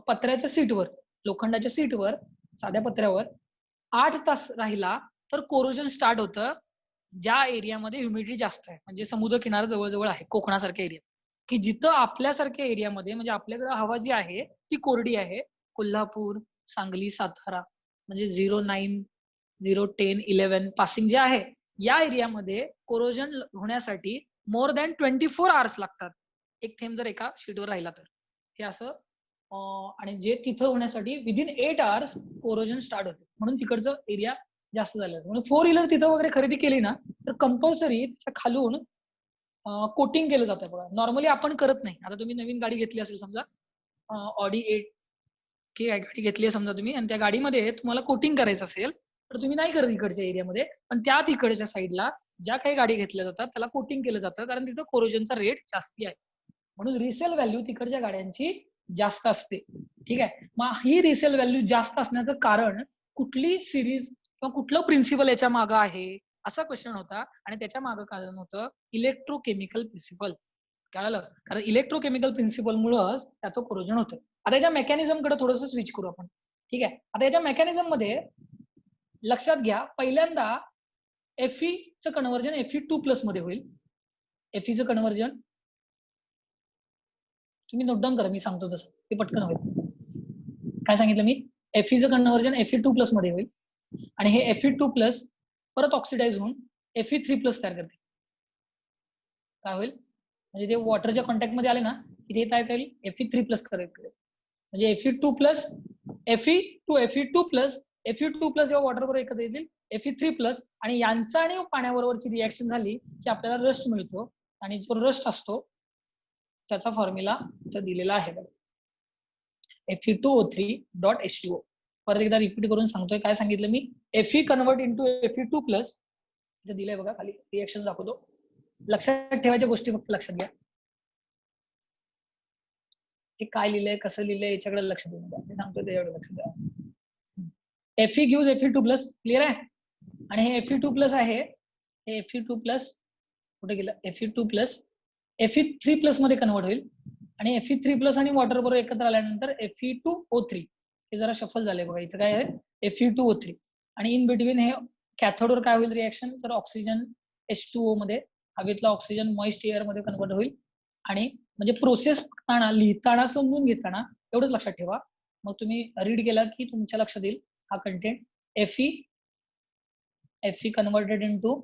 पत्र्याच्या सीटवर, लोखंडाच्या सीटवर, साध्या पत्र्यावर 8 तास राहिला, तर कोरोजन स्टार्ट होतं ज्या एरियामध्ये ह्युमिडिटी जास्त आहे, म्हणजे समुद्र किनारा जवळ आहे, कोकणासारख्या एरिया, की जिथं आपल्यासारख्या एरियामध्ये म्हणजे आपल्याकडे हवा जी आहे ती कोरडी आहे. कोल्हापूर, सांगली, सातारा म्हणजे 09, 010, 11 पासिंग जे आहे, या एरियामध्ये कोरोजन होण्यासाठी मोर दॅन 24 आवर्स लागतात. एक थेंब जर एका शीटवर राहिला तर हे असं, आणि जे तिथं होण्यासाठी विदिन 8 आवर्स कोरोजन स्टार्ट होते. म्हणून तिकडचं एरिया जास्त झालं. म्हणून 4 व्हीलर तिथं वगैरे खरेदी केली ना, तर कंपल्सरी त्याच्या खालून कोटिंग केलं जातं बघा. नॉर्मली आपण करत नाही. आता तुम्ही नवीन गाडी घेतली असेल समजा, ऑडी 8 की गाडी घेतली आहे समजा तुम्ही, आणि त्या गाडीमध्ये तुम्हाला कोटिंग करायचं असेल, तर तुम्ही नाही करत इकडच्या एरियामध्ये. पण त्या तिकडच्या साईडला ज्या काही गाडी घेतल्या जातात त्याला कोटिंग केलं जातं, कारण तिथं कोरोजनचा रेट जास्ती आहे. म्हणून रिसेल व्हॅल्यू तिकडच्या गाड्यांची जास्त असते. ठीक आहे, मग ही रिसेल व्हॅल्यू जास्त असण्याचं कारण कुठली सिरीज किंवा कुठलं प्रिन्सिपल याच्या मागं आहे, असा क्वेश्चन होता. आणि त्याच्या मागं कारण होतं इलेक्ट्रोकेमिकल प्रिन्सिपल. कळालं, कारण इलेक्ट्रोकेमिकल प्रिन्सिपल मुळेच त्याचं कोरोजन होतं. आता याच्या मेकॅनिझम कडे थोडंसं स्विच करू आपण. ठीक आहे, आता याच्या मेकॅनिझम मध्ये लक्षात घ्या, पहिल्यांदा Fe चं कन्व्हर्जन Fe2+ मध्ये होईल. Fe चं कन्व्हर्जन तुम्ही नोट डाऊन करा, मी सांगतो तसं, ते पटकन होईल. काय सांगितलं मी, Fe चं कन्व्हर्जन Fe2+ मध्ये होईल, आणि हे Fe2+ परत ऑक्सिडाइज होऊन Fe3+ तयार करते. काय होईल, म्हणजे ते वॉटरच्या कॉन्टॅक्ट मध्ये आले ना, इथे काय येईल, Fe3+ करेक्ट. म्हणजे Fe2+, Fe2+, Fe2+ जेव्हा वॉटर बरोबर एकत्र येतील Fe3+, आणि यांचा आणि पाण्याबरोबरची रिॲक्शन झाली की आपल्याला रस्ट मिळतो. आणि जो रस्ट असतो त्याचा फॉर्म्युला तर दिलेला आहे बघा, Fe2O3.H2O. परत एकदा रिपीट करून सांगतोय, काय सांगितलं मी, Fe कन्वर्ट इंटू Fe2+, इथे दिलंय बघा, खाली रिॲक्शन दाखवतो. लक्षात ठेवायच्या गोष्टी फक्त लक्षात घ्या. हे काय लिहिलंय, कसं लिहिलंय याच्याकडे लक्ष देऊ नका, मी सांगतोय त्याच्याकडे लक्ष द्या. Fe गिव्स Fe2+, क्लिअर आहे. आणि हे Fe2+ आहे, हे Fe2+ कुठे गेलं, Fe2+ Fe3+ मध्ये कन्वर्ट होईल, आणि Fe3+ आणि वॉटर बरोबर एकत्र आल्यानंतर Fe2O3. हे जरा शफल झालंय बघा, इथं काय आहे Fe2O3, आणि इन बिटवीन हे कॅथोडवर काय होईल रिॲक्शन, तर ऑक्सिजन H2O मध्ये, हवेतला ऑक्सिजन मॉइस्ट एअर मध्ये कन्वर्ट होईल. आणि म्हणजे प्रोसेस करताना, लिहिताना, समजून घेताना एवढंच लक्षात ठेवा. मग तुम्ही रीड केला की तुमच्या लक्षात येईल हा content. Fe converted into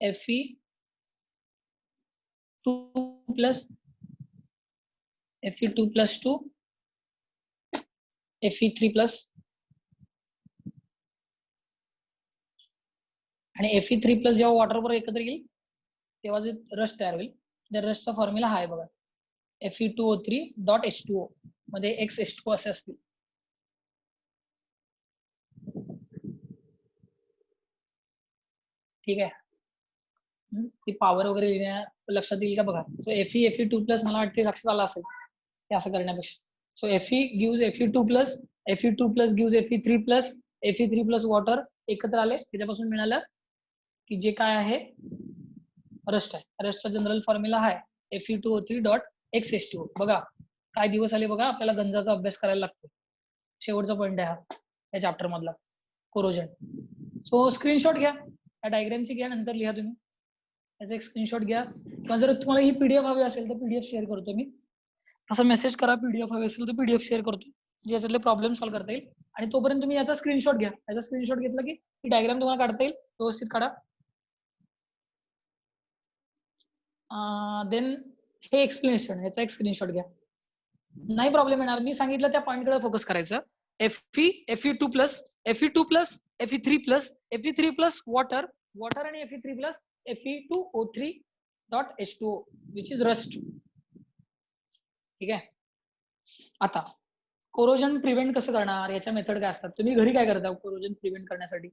Fe2+, Fe2+ to Fe3+, आणि Fe3+ जेव्हा वॉटर बरोबर एकत्र येईल तेव्हा जे रस्ट तयार होईल, त्या रस्टचा फॉर्म्युला हा आहे बघा, Fe2O3.H2O मध्ये XH2 असे असतील. ठीक आहे, ती पॉवर वगैरे लिहिण्या लक्षात येईल का बघा. सो Fe2+, मला वाटते लक्षात आलं असेल हे असं करण्यापेक्षा. So Fe gives Fe2+, Fe2+ gives Fe3+, Fe3+ water एकत्र आले, त्याच्यापासून मिळालं की जे काय आहे रस्ट आहे. रस्टचा जनरल फॉर्म्युला हा आहे Fe2O3.XH2O. बघा काय दिवस आले बघा, आपल्याला गंजाचा अभ्यास करायला लागतो. शेवटचा पॉईंट आहे हा या चॅप्टर मधला, कोरोजन. सो स्क्रीनशॉट घ्या, या डायग्रामची घ्या, नंतर लिहा तुम्ही. याचा एक स्क्रीनशॉट घ्या, किंवा जर तुम्हाला ही पीडीएफ हवी असेल तर पीडीएफ शेअर करतो मी. तसं मेसेज करा, पीडीएफ हवी असेल तर पीडीएफ शेअर करतो, ज्याच्यातले प्रॉब्लेम सॉल्व्ह करता येईल. आणि तोपर्यंत तुम्ही याचा स्क्रीनशॉट घ्या. याचा स्क्रीनशॉट घेतला की ही डायग्राम तुम्हाला काढता येईल, व्यवस्थित काढा. देन हे एक्सप्लेनेशन, याचा एक स्क्रीनशॉट घ्या. नाही प्रॉब्लेम येणार, मी सांगितलं त्या पॉईंटकडे फोकस करायचं. Fe2+, Fe2+, Fe3+, Fe3+ water आणि Fe3+ Fe2O3.H2O which is rust. ठीक आहे. आता कोरोजन प्रिव्हेंट कसं करणार, याच्या मेथड काय असतात. तुम्ही घरी काय करता कोरोजन प्रिव्हेंट करण्यासाठी?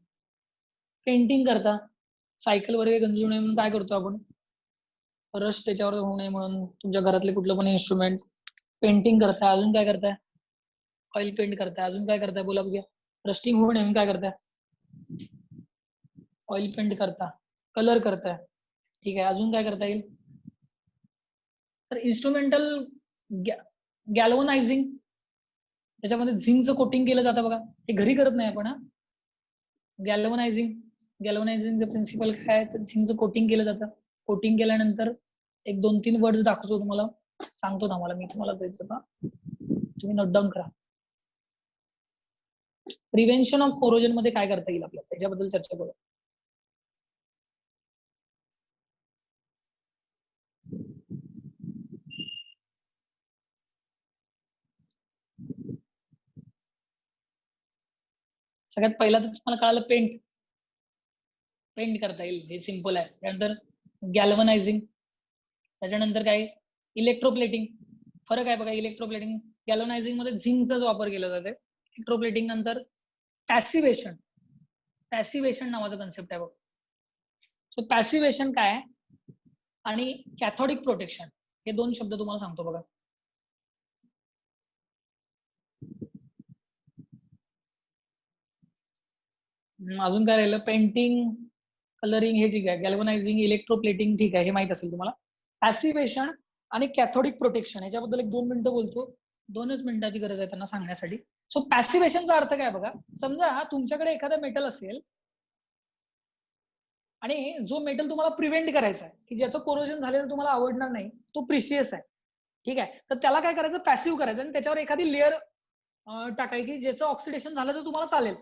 पेंटिंग करता. सायकल वगैरे गंजू नये म्हणून काय करतो आपण, रस्ट त्याच्यावर होऊ नये म्हणून तुमच्या घरातले कुठलं पण इन्स्ट्रुमेंट पेंटिंग करताय. अजून काय करताय? ऑइल पेंट करताय. अजून काय करताय बोला बघूया. रस्टिंग होऊ नये म्हणून काय करताय? ऑइल पेंट करता, कलर करताय. ठीक आहे. अजून काय करता येईल? तर इन्स्ट्रुमेंटल गॅल्वनायझिंग, त्याच्यामध्ये झिंकचं कोटिंग केलं जातं बघा. हे घरी करत नाही आपण. गॅल्वनायझिंगचं प्रिन्सिपल काय आहे, तर झिंकचं कोटिंग केलं जातं. कोटिंग केल्यानंतर एक 2-3 वर्ड्स दाखवतो तुम्हाला, सांगतो आम्हाला, मी तुम्हाला द्यायचं का, तुम्ही नोट डाऊन करा. प्रिव्हेन्शन ऑफ कोरोजन मध्ये काय करता येईल आपल्याला, त्याच्याबद्दल चर्चा करू. सगळ्यात पहिला तर तुम्हाला कळालं पेंट करता येईल, हे सिंपल आहे. त्यानंतर गॅल्वनायझिंग, त्याच्यानंतर काय, इलेक्ट्रोप्लेटिंग. फरक आहे बघा, इलेक्ट्रोप्लेटिंग गॅल्वनायझिंग मध्ये झिंकचा जो वापर केला जातो. इलेक्ट्रोप्लेटिंग नंतर पॅसिव्हेशन नावाचा कन्सेप्ट आहे बघ. सो पॅसिव्हेशन काय आहे आणि कॅथोडिक प्रोटेक्शन, हे 2 शब्द तुम्हाला सांगतो बघा. अजून काय राहिलं? पेंटिंग, कलरिंग हे ठीक आहे. गॅल्वनायझिंग, इलेक्ट्रोप्लेटिंग ठीक आहे, हे माहित असेल तुम्हाला. पॅसिव्हेशन आणि कॅथोडिक प्रोटेक्शन याच्याबद्दल एक 2 मिनिटं बोलतो. 2च मिनिटाची गरज आहे त्यांना सांगण्यासाठी. सो पॅसिव्हेशनचा अर्थ काय बघा. समजा तुमच्याकडे एखादा मेटल असेल आणि जो मेटल तुम्हाला प्रिव्हेंट करायचा आहे, की ज्याचं कोरोजन झालेलं तुम्हाला आवडणार नाही, तो प्रिशियस आहे. ठीक आहे. तर त्याला काय करायचं, पॅसिव्ह करायचं आणि त्याच्यावर एखादी लेअर टाकायची, ज्याचं ऑक्सिडेशन झालं तर तुम्हाला चालेल.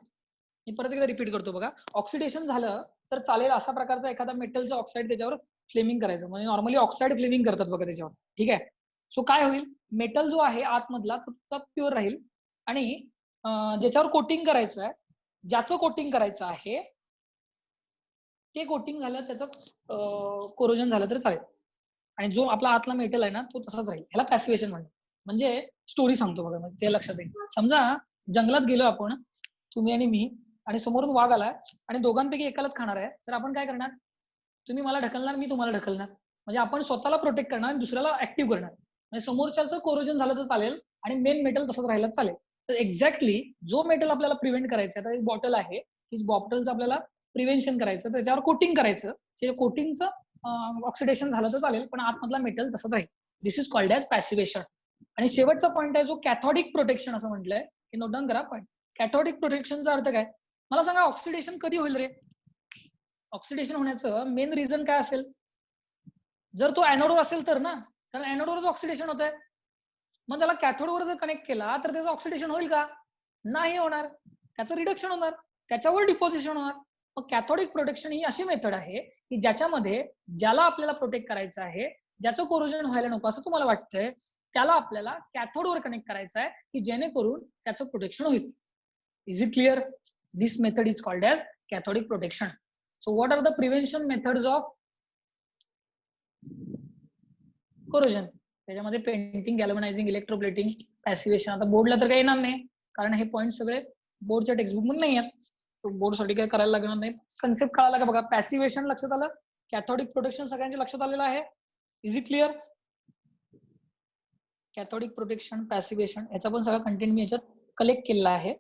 मी परत एकदा रिपीट करतो बघा. ऑक्सिडेशन झालं तर चालेल अशा प्रकारचा एखादा मेटलचा ऑक्साईड त्याच्यावर फ्लेमिंग करायचं. म्हणजे नॉर्मली ऑक्साईड फ्लेमिंग करतात बघा त्याच्यावर. ठीक आहे. सो काय होईल, मेटल जो आहे आतमधला तो प्युअर राहील आणि ज्याच्यावर कोटिंग करायचं आहे, ज्याचं कोटिंग करायचं आहे ते कोटिंग झालं, त्याचं कोरोजन झालं तर चालेल. आणि जो आपला आतला मेटल आहे ना, तो तसाच राहील. ह्याला पॅसिव्हेशन म्हणतात. म्हणजे स्टोरी सांगतो बघा, म्हणजे ते लक्षात येईल. समजा जंगलात गेलो आपण, तुम्ही आणि मी, आणि समोरून वाघ आलाय आणि दोघांपैकी एकालाच खाणार आहे, तर आपण काय करणार? तुम्ही मला ढकलणार, मी तुम्हाला ढकलणार. म्हणजे आपण स्वतःला प्रोटेक्ट करणार आणि दुसऱ्याला ऍक्टिव्ह करणार. म्हणजे समोरच्याचं कोरोजन झालं तर चालेल आणि मेन मेटल तसंच राहिलं तर चालेल. तर एक्झॅक्टली जो मेटल आपल्याला प्रिव्हेंट करायचं आहे, आता एक बॉटल आहे, की बॉटलचं आपल्याला प्रिव्हेन्शन करायचं, त्याच्यावर कोटिंग करायचं. ते कोटिंगचं ऑक्सिडेशन झालं तर चालेल, पण आतमधला मेटल तसंच राहील. दिस इज कॉल्ड ॲज पॅसिव्हेशन. आणि शेवटचा पॉईंट आहे जो कॅथोडिक प्रोटेक्शन असं म्हटलंय, हे नोट डाऊन करा. पॉईंट कॅथोडिक प्रोटेक्शनचा अर्थ काय? मला सांगा, ऑक्सिडेशन कधी होईल रे? ऑक्सिडेशन होण्याचं मेन रिझन काय असेल? जर तो ऍनोडवर असेल तर ना, कारण ऍनोडवरच ऑक्सिडेशन होत आहे. मग त्याला कॅथोडवर जर कनेक्ट केला तर त्याचं ऑक्सिडेशन होईल का? नाही होणार. त्याचं रिडक्शन होणार, त्याच्यावर डिपॉझिशन होणार. मग कॅथोडिक प्रोटेक्शन ही अशी मेथड आहे की ज्याच्यामध्ये ज्याला आपल्याला प्रोटेक्ट करायचं आहे, ज्याचं कोरोजन व्हायला नको असं तुम्हाला वाटतंय, त्याला आपल्याला कॅथोडवर कनेक्ट करायचं आहे, की जेणेकरून त्याचं प्रोटेक्शन होईल. Is it clear? This method is called as cathodic protection. So what are the prevention methods of corrosion? त्याच्यामध्ये पेंटिंग, गॅल्वनायझिंग, इलेक्ट्रोप्लेटिंग, पॅसिव्हेशन. आता बोर्डला तर काही येणार नाही, कारण हे पॉईंट सगळे बोर्डच्या टेक्स्टबुक मध्ये नाही आहेत. बोर्डसाठी काय करायला लागणार नाही. कन्सेप्ट कळाला का बघा? पॅसिव्हेशन लक्षात आलं, कॅथोडिक प्रोटेक्शन सगळ्यांच्या लक्षात आलेलं आहे. Is it clear? Cathodic protection, passivation याचा पण सगळा कंटेंट मी याच्यात कलेक्ट केलेला आहे.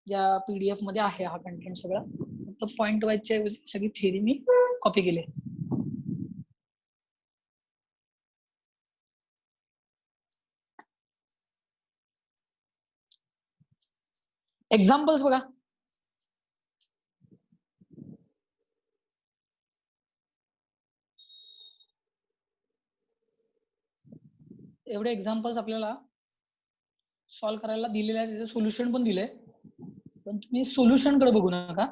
या पीडीएफ मध्ये आहे हा कंटेंट सगळा. फक्त पॉईंट वाईजच्या सगळी थिअरी मी कॉपी केली. एक्झाम्पल्स बघा. एवढे एक्झाम्पल्स आपल्याला सॉल्व्ह करायला दिलेले आहे, त्याचं सोल्युशन पण दिलंय, पण तुम्ही सोल्युशन कडे बघू नका,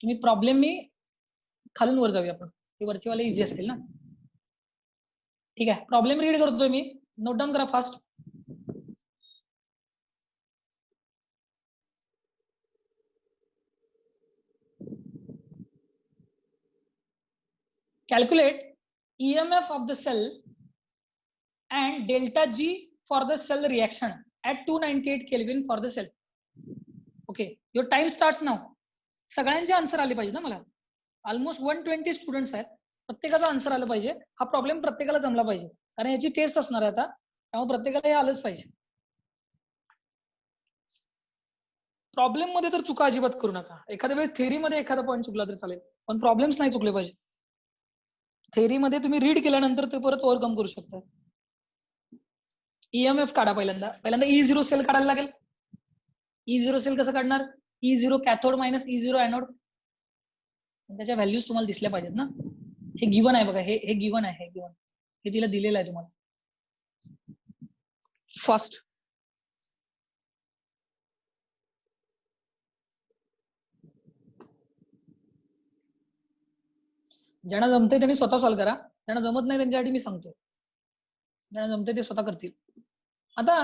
तुम्ही प्रॉब्लेम मी खालून वर जाऊया आपण, ते वरचे वाले इझी असतील ना. ठीक आहे, प्रॉब्लेम रीड करतोय मी, नोट डाऊन करा fast. Calculate EMF of the cell and delta G for the cell reaction at 298 Kelvin for the cell. Okay, your time starts now. सगळ्यांचे आन्सर आले पाहिजे ना मला. ऑलमोस्ट 120 स्टुडंट्स आहेत, प्रत्येकाचा आन्सर आलं पाहिजे. हा प्रॉब्लेम प्रत्येकाला जमला पाहिजे, कारण याची टेस्ट असणार आहे आता, त्यामुळे प्रत्येकाला हे आलंच पाहिजे. प्रॉब्लेम मध्ये तर चुका अजिबात करू नका. एखाद्या वेळेस थेअरीमध्ये एखादा पॉईंट चुकला तर चालेल, पण प्रॉब्लेम्स नाही चुकले पाहिजे. थेअरीमध्ये तुम्ही रीड केल्यानंतर ते परत ओव्हरकम करू शकता. ईएमएफ काढा पहिल्यांदा E0 सेल काढायला लागेल. E0 सेल कसं काढणार? E0 cathode minus E0 anode. त्याच्या व्हॅल्यूज तुम्हाला दिसल्या पाहिजेत ना. हे गिवन आहे बघा, हे गिवन आहे, हे तिला दिलेलं आहे तुम्हाला. फास्ट ज्यांना जमते त्यांनी स्वतः सॉल्व्ह करा, ज्यांना जमत नाही त्यांच्यासाठी मी सांगतो. ज्यांना जमते ते स्वतः करतील. आता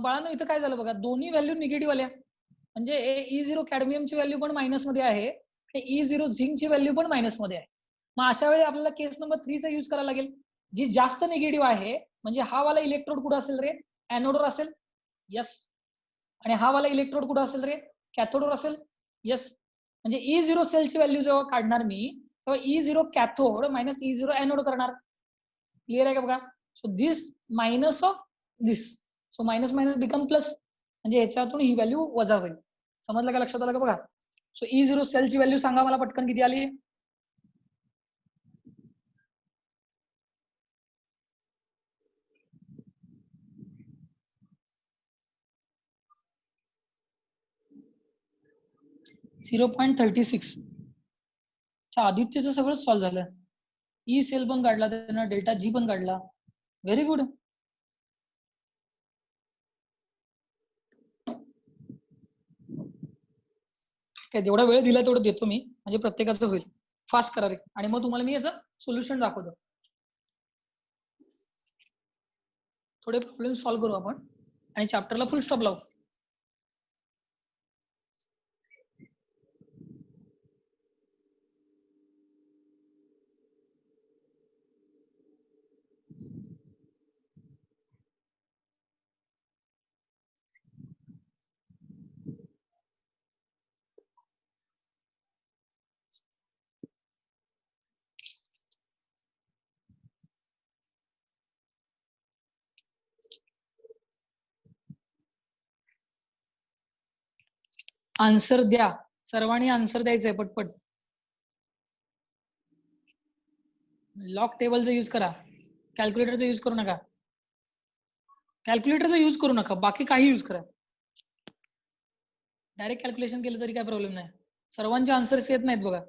बाळांनो इथं काय झालं बघा, दोन्ही व्हॅल्यू निगेटिव्ह आल्या, म्हणजे E0 कॅडमियमची व्हॅल्यू पण मायनस मध्ये आहे, E0 झिंकची व्हॅल्यू पण मायनस मध्ये आहे. मग अशा वेळी आपल्याला केस नंबर 3 चा यूज करायला लागेल. जी जास्त निगेटिव्ह आहे, म्हणजे हा वाला इलेक्ट्रोड कुठं असेल रे? एनोडवर असेल. यस. आणि हा वाला इलेक्ट्रोड कुठं असेल रे? कॅथोडवर असेल. यस. म्हणजे E0 सेलची व्हॅल्यू जेव्हा काढणार मी, तेव्हा E0 cathode minus E0 anode करणार. क्लिअर आहे का बघा? So this minus of this, so minus minus become plus, म्हणजे याच्यातून ही व्हॅल्यू वजा होईल. समजलं का? लक्षात आलं का बघा? सो E0 सेलची व्हॅल्यू सांगा मला पटकन, किती आली? .36. आदित्यचं सगळं सॉल्व्ह झालं. ई सेल पण काढला त्यानं, डेल्टा जी पण काढला. Very good. काय जेवढा वेळ दिला तेवढं देतो मी, म्हणजे प्रत्येकाचं होईल. फास्ट करा रे, आणि मग तुम्हाला मी याचं सोल्युशन दाखवतो. थोडे प्रॉब्लेम सॉल्व्ह करू आपण आणि चॅप्टरला फुल स्टॉप लावू. आन्सर द्या, सर्वांनी आन्सर द्यायचंय पटपट. लॉक टेबलचा यूज करा, कॅल्क्युलेटरचा यूज करू नका. कॅल्क्युलेटरचा यूज करू नका, बाकी काही यूज करा. डायरेक्ट कॅल्क्युलेशन केलं तरी काय प्रॉब्लेम नाही. सर्वांचे आन्सर्स येत नाहीत बघा.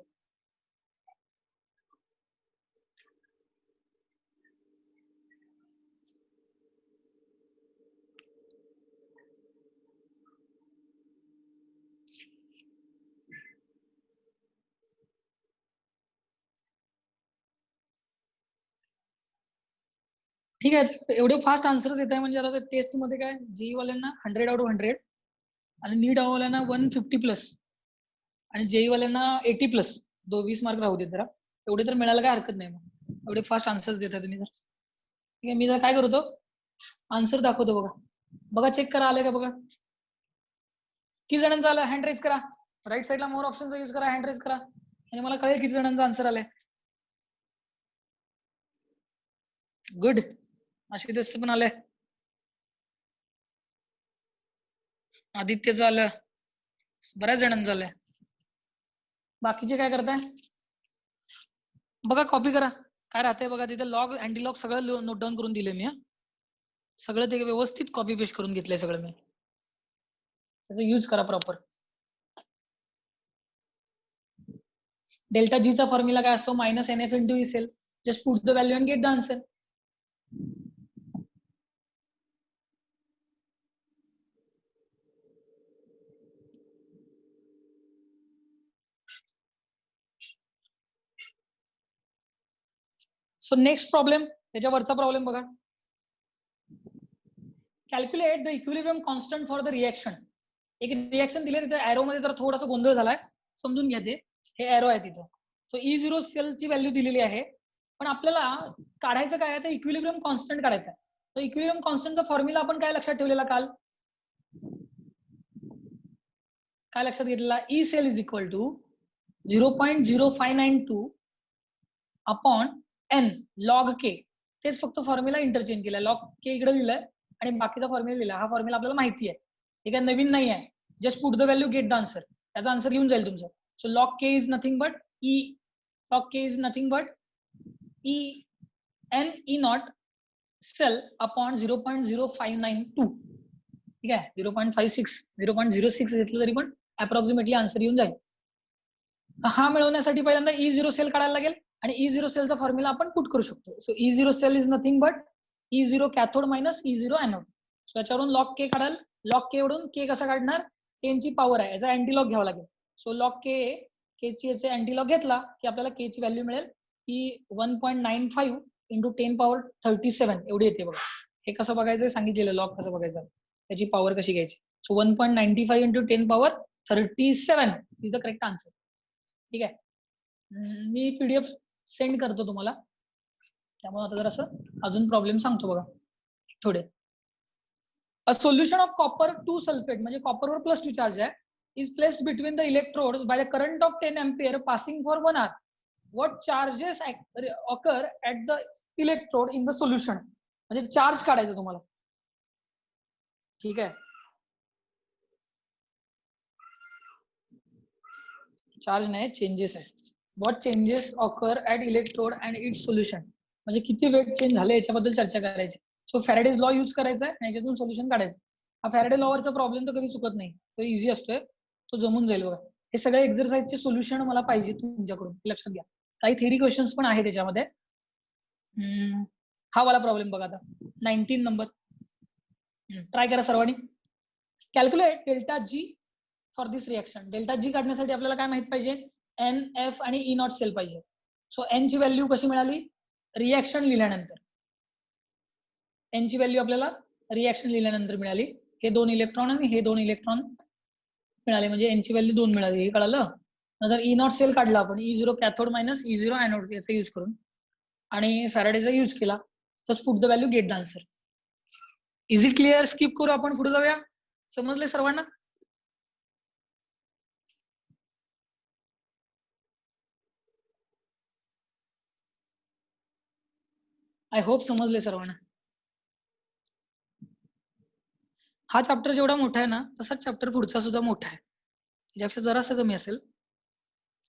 ठीक आहे, एवढे फास्ट आन्सर देत आहे म्हणजे आता टेस्ट मध्ये काय, जेई वाल्यांना 100 आउट ऑफ 100 आणि नीट वाल्यांना 150 प्लस आणि जेई वाल्यांना 80 प्लस. 20 मार्क राहू देत जरा, एवढे तर मिळायला काय हरकत नाही. मग एवढे फास्ट आन्सर्स देता तुम्ही. ठीक आहे, मी जर काय करतो, आन्सर दाखवतो बघा. बघा चेक करा, आले का बघा. किती जणांचा आलं? हँड रेज करा. राईट साईडला मोर ऑप्शनचा यूज करा, हँड रेज करा, आणि मला कळेल किती जणांचा आन्सर आलाय. गुड. आशिष पण आलंय, आदित्यचं आलं, बऱ्याच जणांचं आलंय. बाकीचे काय करताय बघा, कॉपी करा. काय राहतंय बघा तिथे, लॉग अँटी लॉग सगळं नोट डाऊन करून दिले मी. सगळं ते व्यवस्थित कॉपी पेस्ट करून घेतलंय सगळं मी. त्याचा यूज करा प्रॉपर. डेल्टा जी चा फॉर्म्युला काय असतो? Minus NF into E cell. Just put the value and get the answer. So next problem, त्याच्यावरचा प्रॉब्लेम बघा. Calculate the equilibrium constant for the reaction. एक रिएक्शन दिले तिथे एरो मध्ये तर थोडासा गोंधळ झालाय, समजून घ्या. ते हे एरो आहे तिथं. सो E0 सेलची व्हॅल्यू दिलेली आहे, पण आपल्याला काढायचं काय आहे, तर इक्विलिब्रियम कॉन्स्टंट काढायचा आहे. तर इक्विलिब्रियम कॉन्स्टंटचा फॉर्म्युला आपण काय लक्षात ठेवलेला काल, काय लक्षात घेतलेला, E cell is equal to 0.0592 upon N log K. तेच फक्त फॉर्म्युला इंटरचेंज केला, लॉग के इकडे लिहिलाय आणि बाकीचा फॉर्म्युला लिहिला. हा फॉर्म्युला आपल्याला माहिती आहे, हे काय नवीन नाही आहे. Just put the value, get the answer. त्याचा आन्सर येऊन जाईल तुमचं. So log K is nothing but E N E not cell upon 0.0592. ठीक आहे, 0.56 0.06 घेतलं तरी पण अप्रॉक्सिमेटली आन्सर येऊन जाईल. हा मिळवण्यासाठी पहिल्यांदा E0 सेल काढायला लागेल आणि E0 सेलचा फॉर्म्युला आपण पुट करू शकतो. So E0 cell is nothing but E0 cathode minus E0 anode. So याच्यावरून लॉग के काढाल. लॉग के वरून के कसा काढणार, 10 ची पॉवर आहे, याचा अँटीलॉग घ्यावा लागेल. सो लॉग के ची याचे अँटीलॉग घेतला की आपल्याला के ची व्हॅल्यू मिळेल की 1.95 इंटू 10 पॉवर 37 एवढी येते बघा. हे कसं बघायचं सांगितलेलं, लॉग कसं बघायचं, त्याची पॉवर कशी घ्यायची. So 1.95 into 10 power 37 is the correct answer. ठीक आहे, मी PDF सेंड करतो तुम्हाला, त्यामुळे आता जर असं अजून प्रॉब्लेम सांगतो बघा थोडे. A solution of copper 2 sulphate, म्हणजे कॉपरवर +2 चार्ज आहे, is placed between the electrodes by the current of 10 ampere passing for 1 hour. What charges occur at the electrode in the solution? म्हणजे चार्ज काढायचं तुम्हाला. ठीक आहे, चार्ज नाही, चेंजेस आहे. What changes occur at electrode and its solution, म्हणजे किती weight change झाले याच्याबद्दल चर्चा करायची. सो फॅरेडेज लॉ यूज करायचा आहे आणि याच्यातून सोल्युशन काढायचं. हा फॅरेडे लॉवरचा प्रॉब्लेम तर कधी चुकत नाही, तो इझी असतोय, तो जमून जाईल बघा. हे सगळे एक्सरसाइजचे सोल्युशन मला पाहिजे तुमच्याकडून, लक्षात घ्या. काही थेरी क्वेश्चन्स पण आहे त्याच्यामध्ये. हा वाला प्रॉब्लेम बघा आता, 19 नंबर. ट्राय करा सर्वांनी. Calculate delta G for this reaction. Delta G काढण्यासाठी आपल्याला काय माहित पाहिजे, एन एफ आणि ई नॉट सेल पाहिजे. सो एन ची व्हॅल्यू कशी मिळाली, रिएक्शन लिहिल्यानंतर. एन ची व्हॅल्यू आपल्याला रिएक्शन लिहिल्यानंतर मिळाली. हे 2 इलेक्ट्रॉन आणि हे 2 इलेक्ट्रॉन मिळाले, म्हणजे एन ची व्हॅल्यू 2 मिळाली, हे कळालं. नंतर ई नॉट सेल काढला आपण, E0 cathode minus E0 anode याचा यूज करून, आणि फॅरेडेचा यूज केला. Just put the value, get the answer. Is it clear? Skip करू आपण, पुढे जाऊया. समजले सर्वांना? आय होप समजले सर्वांना. हा चॅप्टर जेवढा मोठा आहे ना, तसाच चॅप्टर पुढचा सुद्धा मोठा आहे, त्याच्यापेक्षा जरासं कमी असेल.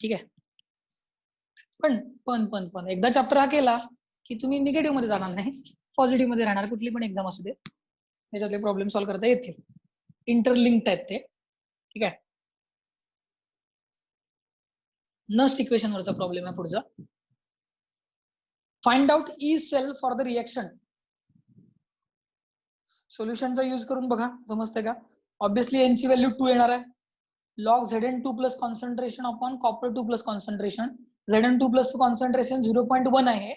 ठीक आहे, पण एकदा चॅप्टर हा केला की तुम्ही निगेटिव्ह मध्ये जाणार नाही, पॉझिटिव्ह मध्ये राहणार. कुठली पण एक्झाम असू दे, त्याच्यातले प्रॉब्लेम सॉल्व्ह करता येतील. इंटरलिंक्ड आहेत ते. ठीक आहे, नस्ट इक्वेशन वरचा प्रॉब्लेम आहे पुढचा. Find out E cell for the reaction. सोल्युशनचा यूज करून बघा, समजते का. ऑब्विसली एन ची व्हॅल्यू 2 येणार आहे. Log Zn2 plus concentration upon copper 2 plus concentration. Zn2 plus concentration 0.1 आहे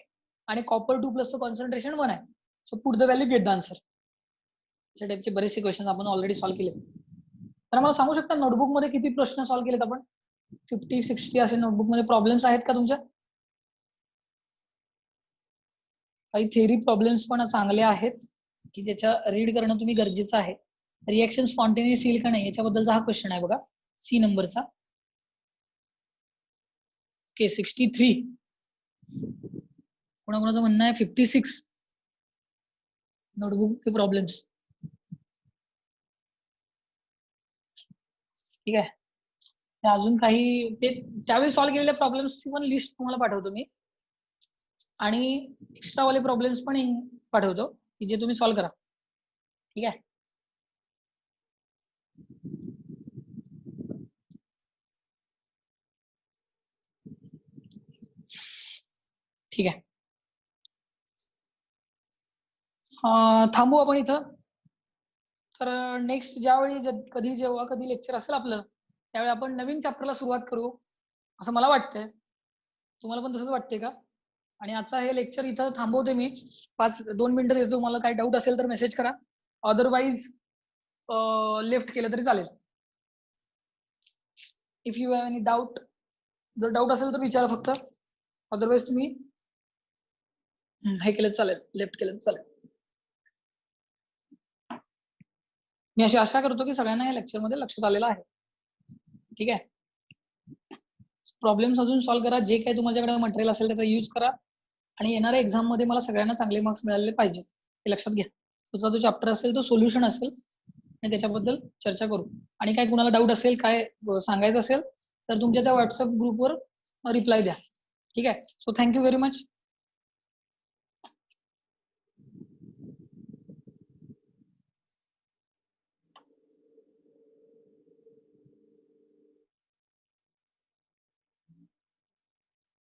आणि कॉपर 2 प्लस कॉन्सन्ट्रेशन 1 आहे. So put the value, get the answer. अशा टाइपचे बरेचसे क्वेश्चन आपण ऑलरेडी सॉल्व्ह केले. तर मला सांगू शकता नोटबुक मध्ये किती प्रश्न सॉल्व्ह केलेत आपण? 50-60 असे नोटबुक मध्ये प्रॉब्लेम्स आहेत का तुमच्या? काही थेरी प्रॉब्लेम्स पण चांगले आहेत की ज्याच्या रीड करणं तुम्ही गरजेचं आहे. रिएक्शन स्पॉन्टेनियस येईल का नाही याच्याबद्दलचा हा क्वेश्चन आहे बघा, सी नंबरचा. ओके, 63. कोणाकोणाचं म्हणणं आहे 56 नोटबुक के प्रॉब्लेम्स. ठीक आहे, अजून काही ते त्यावेळी सॉल्व्ह केलेल्या प्रॉब्लेम्सची पण लिस्ट तुम्हाला पाठवतो मी, आणि एक्स्ट्रा वाले प्रॉब्लेम्स पण पाठवतो की जे तुम्ही सॉल्व्ह करा. ठीक आहे, ठीक आहे. थांबू आपण इथं. तर नेक्स्ट ज्यावेळी जेव्हा कधी लेक्चर असेल आपलं, त्यावेळी आपण नवीन चॅप्टरला सुरुवात करू असं मला वाटतंय. तुम्हाला पण तसंच वाटतंय का? आणि आजचा हे लेक्चर इथं थांबवते मी. 2 मिनिटं देतो. तुम्हाला काही डाऊट असेल तर मेसेज करा. अदरवाईज लेफ्ट केलं तरी चालेल. If you have any doubt, जर डाऊट असेल तर विचारा फक्त. अदरवाईज तुम्ही हे केलं चालेल, लेफ्ट केलं चालेल. मी अशी आशा करतो की सगळ्यांना या लेक्चरमध्ये लक्षात आलेलं आहे. ठीक आहे. प्रॉब्लेम्स अजून सॉल्व्ह करा. जे काही तुमच्याकडे मटेरियल असेल त्याचा यूज करा आणि येणाऱ्या एक्झाम मध्ये मला सगळ्यांना चांगले मार्क्स मिळाले पाहिजे हे लक्षात घ्या. तुझा जो चॅप्टर असेल तो सोल्युशन असेल आणि त्याच्याबद्दल चर्चा करू. आणि काय कुणाला डाऊट असेल, काय सांगायचं असेल तर तुमच्या त्या व्हॉट्सअप ग्रुपवर रिप्लाय द्या. ठीक आहे. So thank you very much.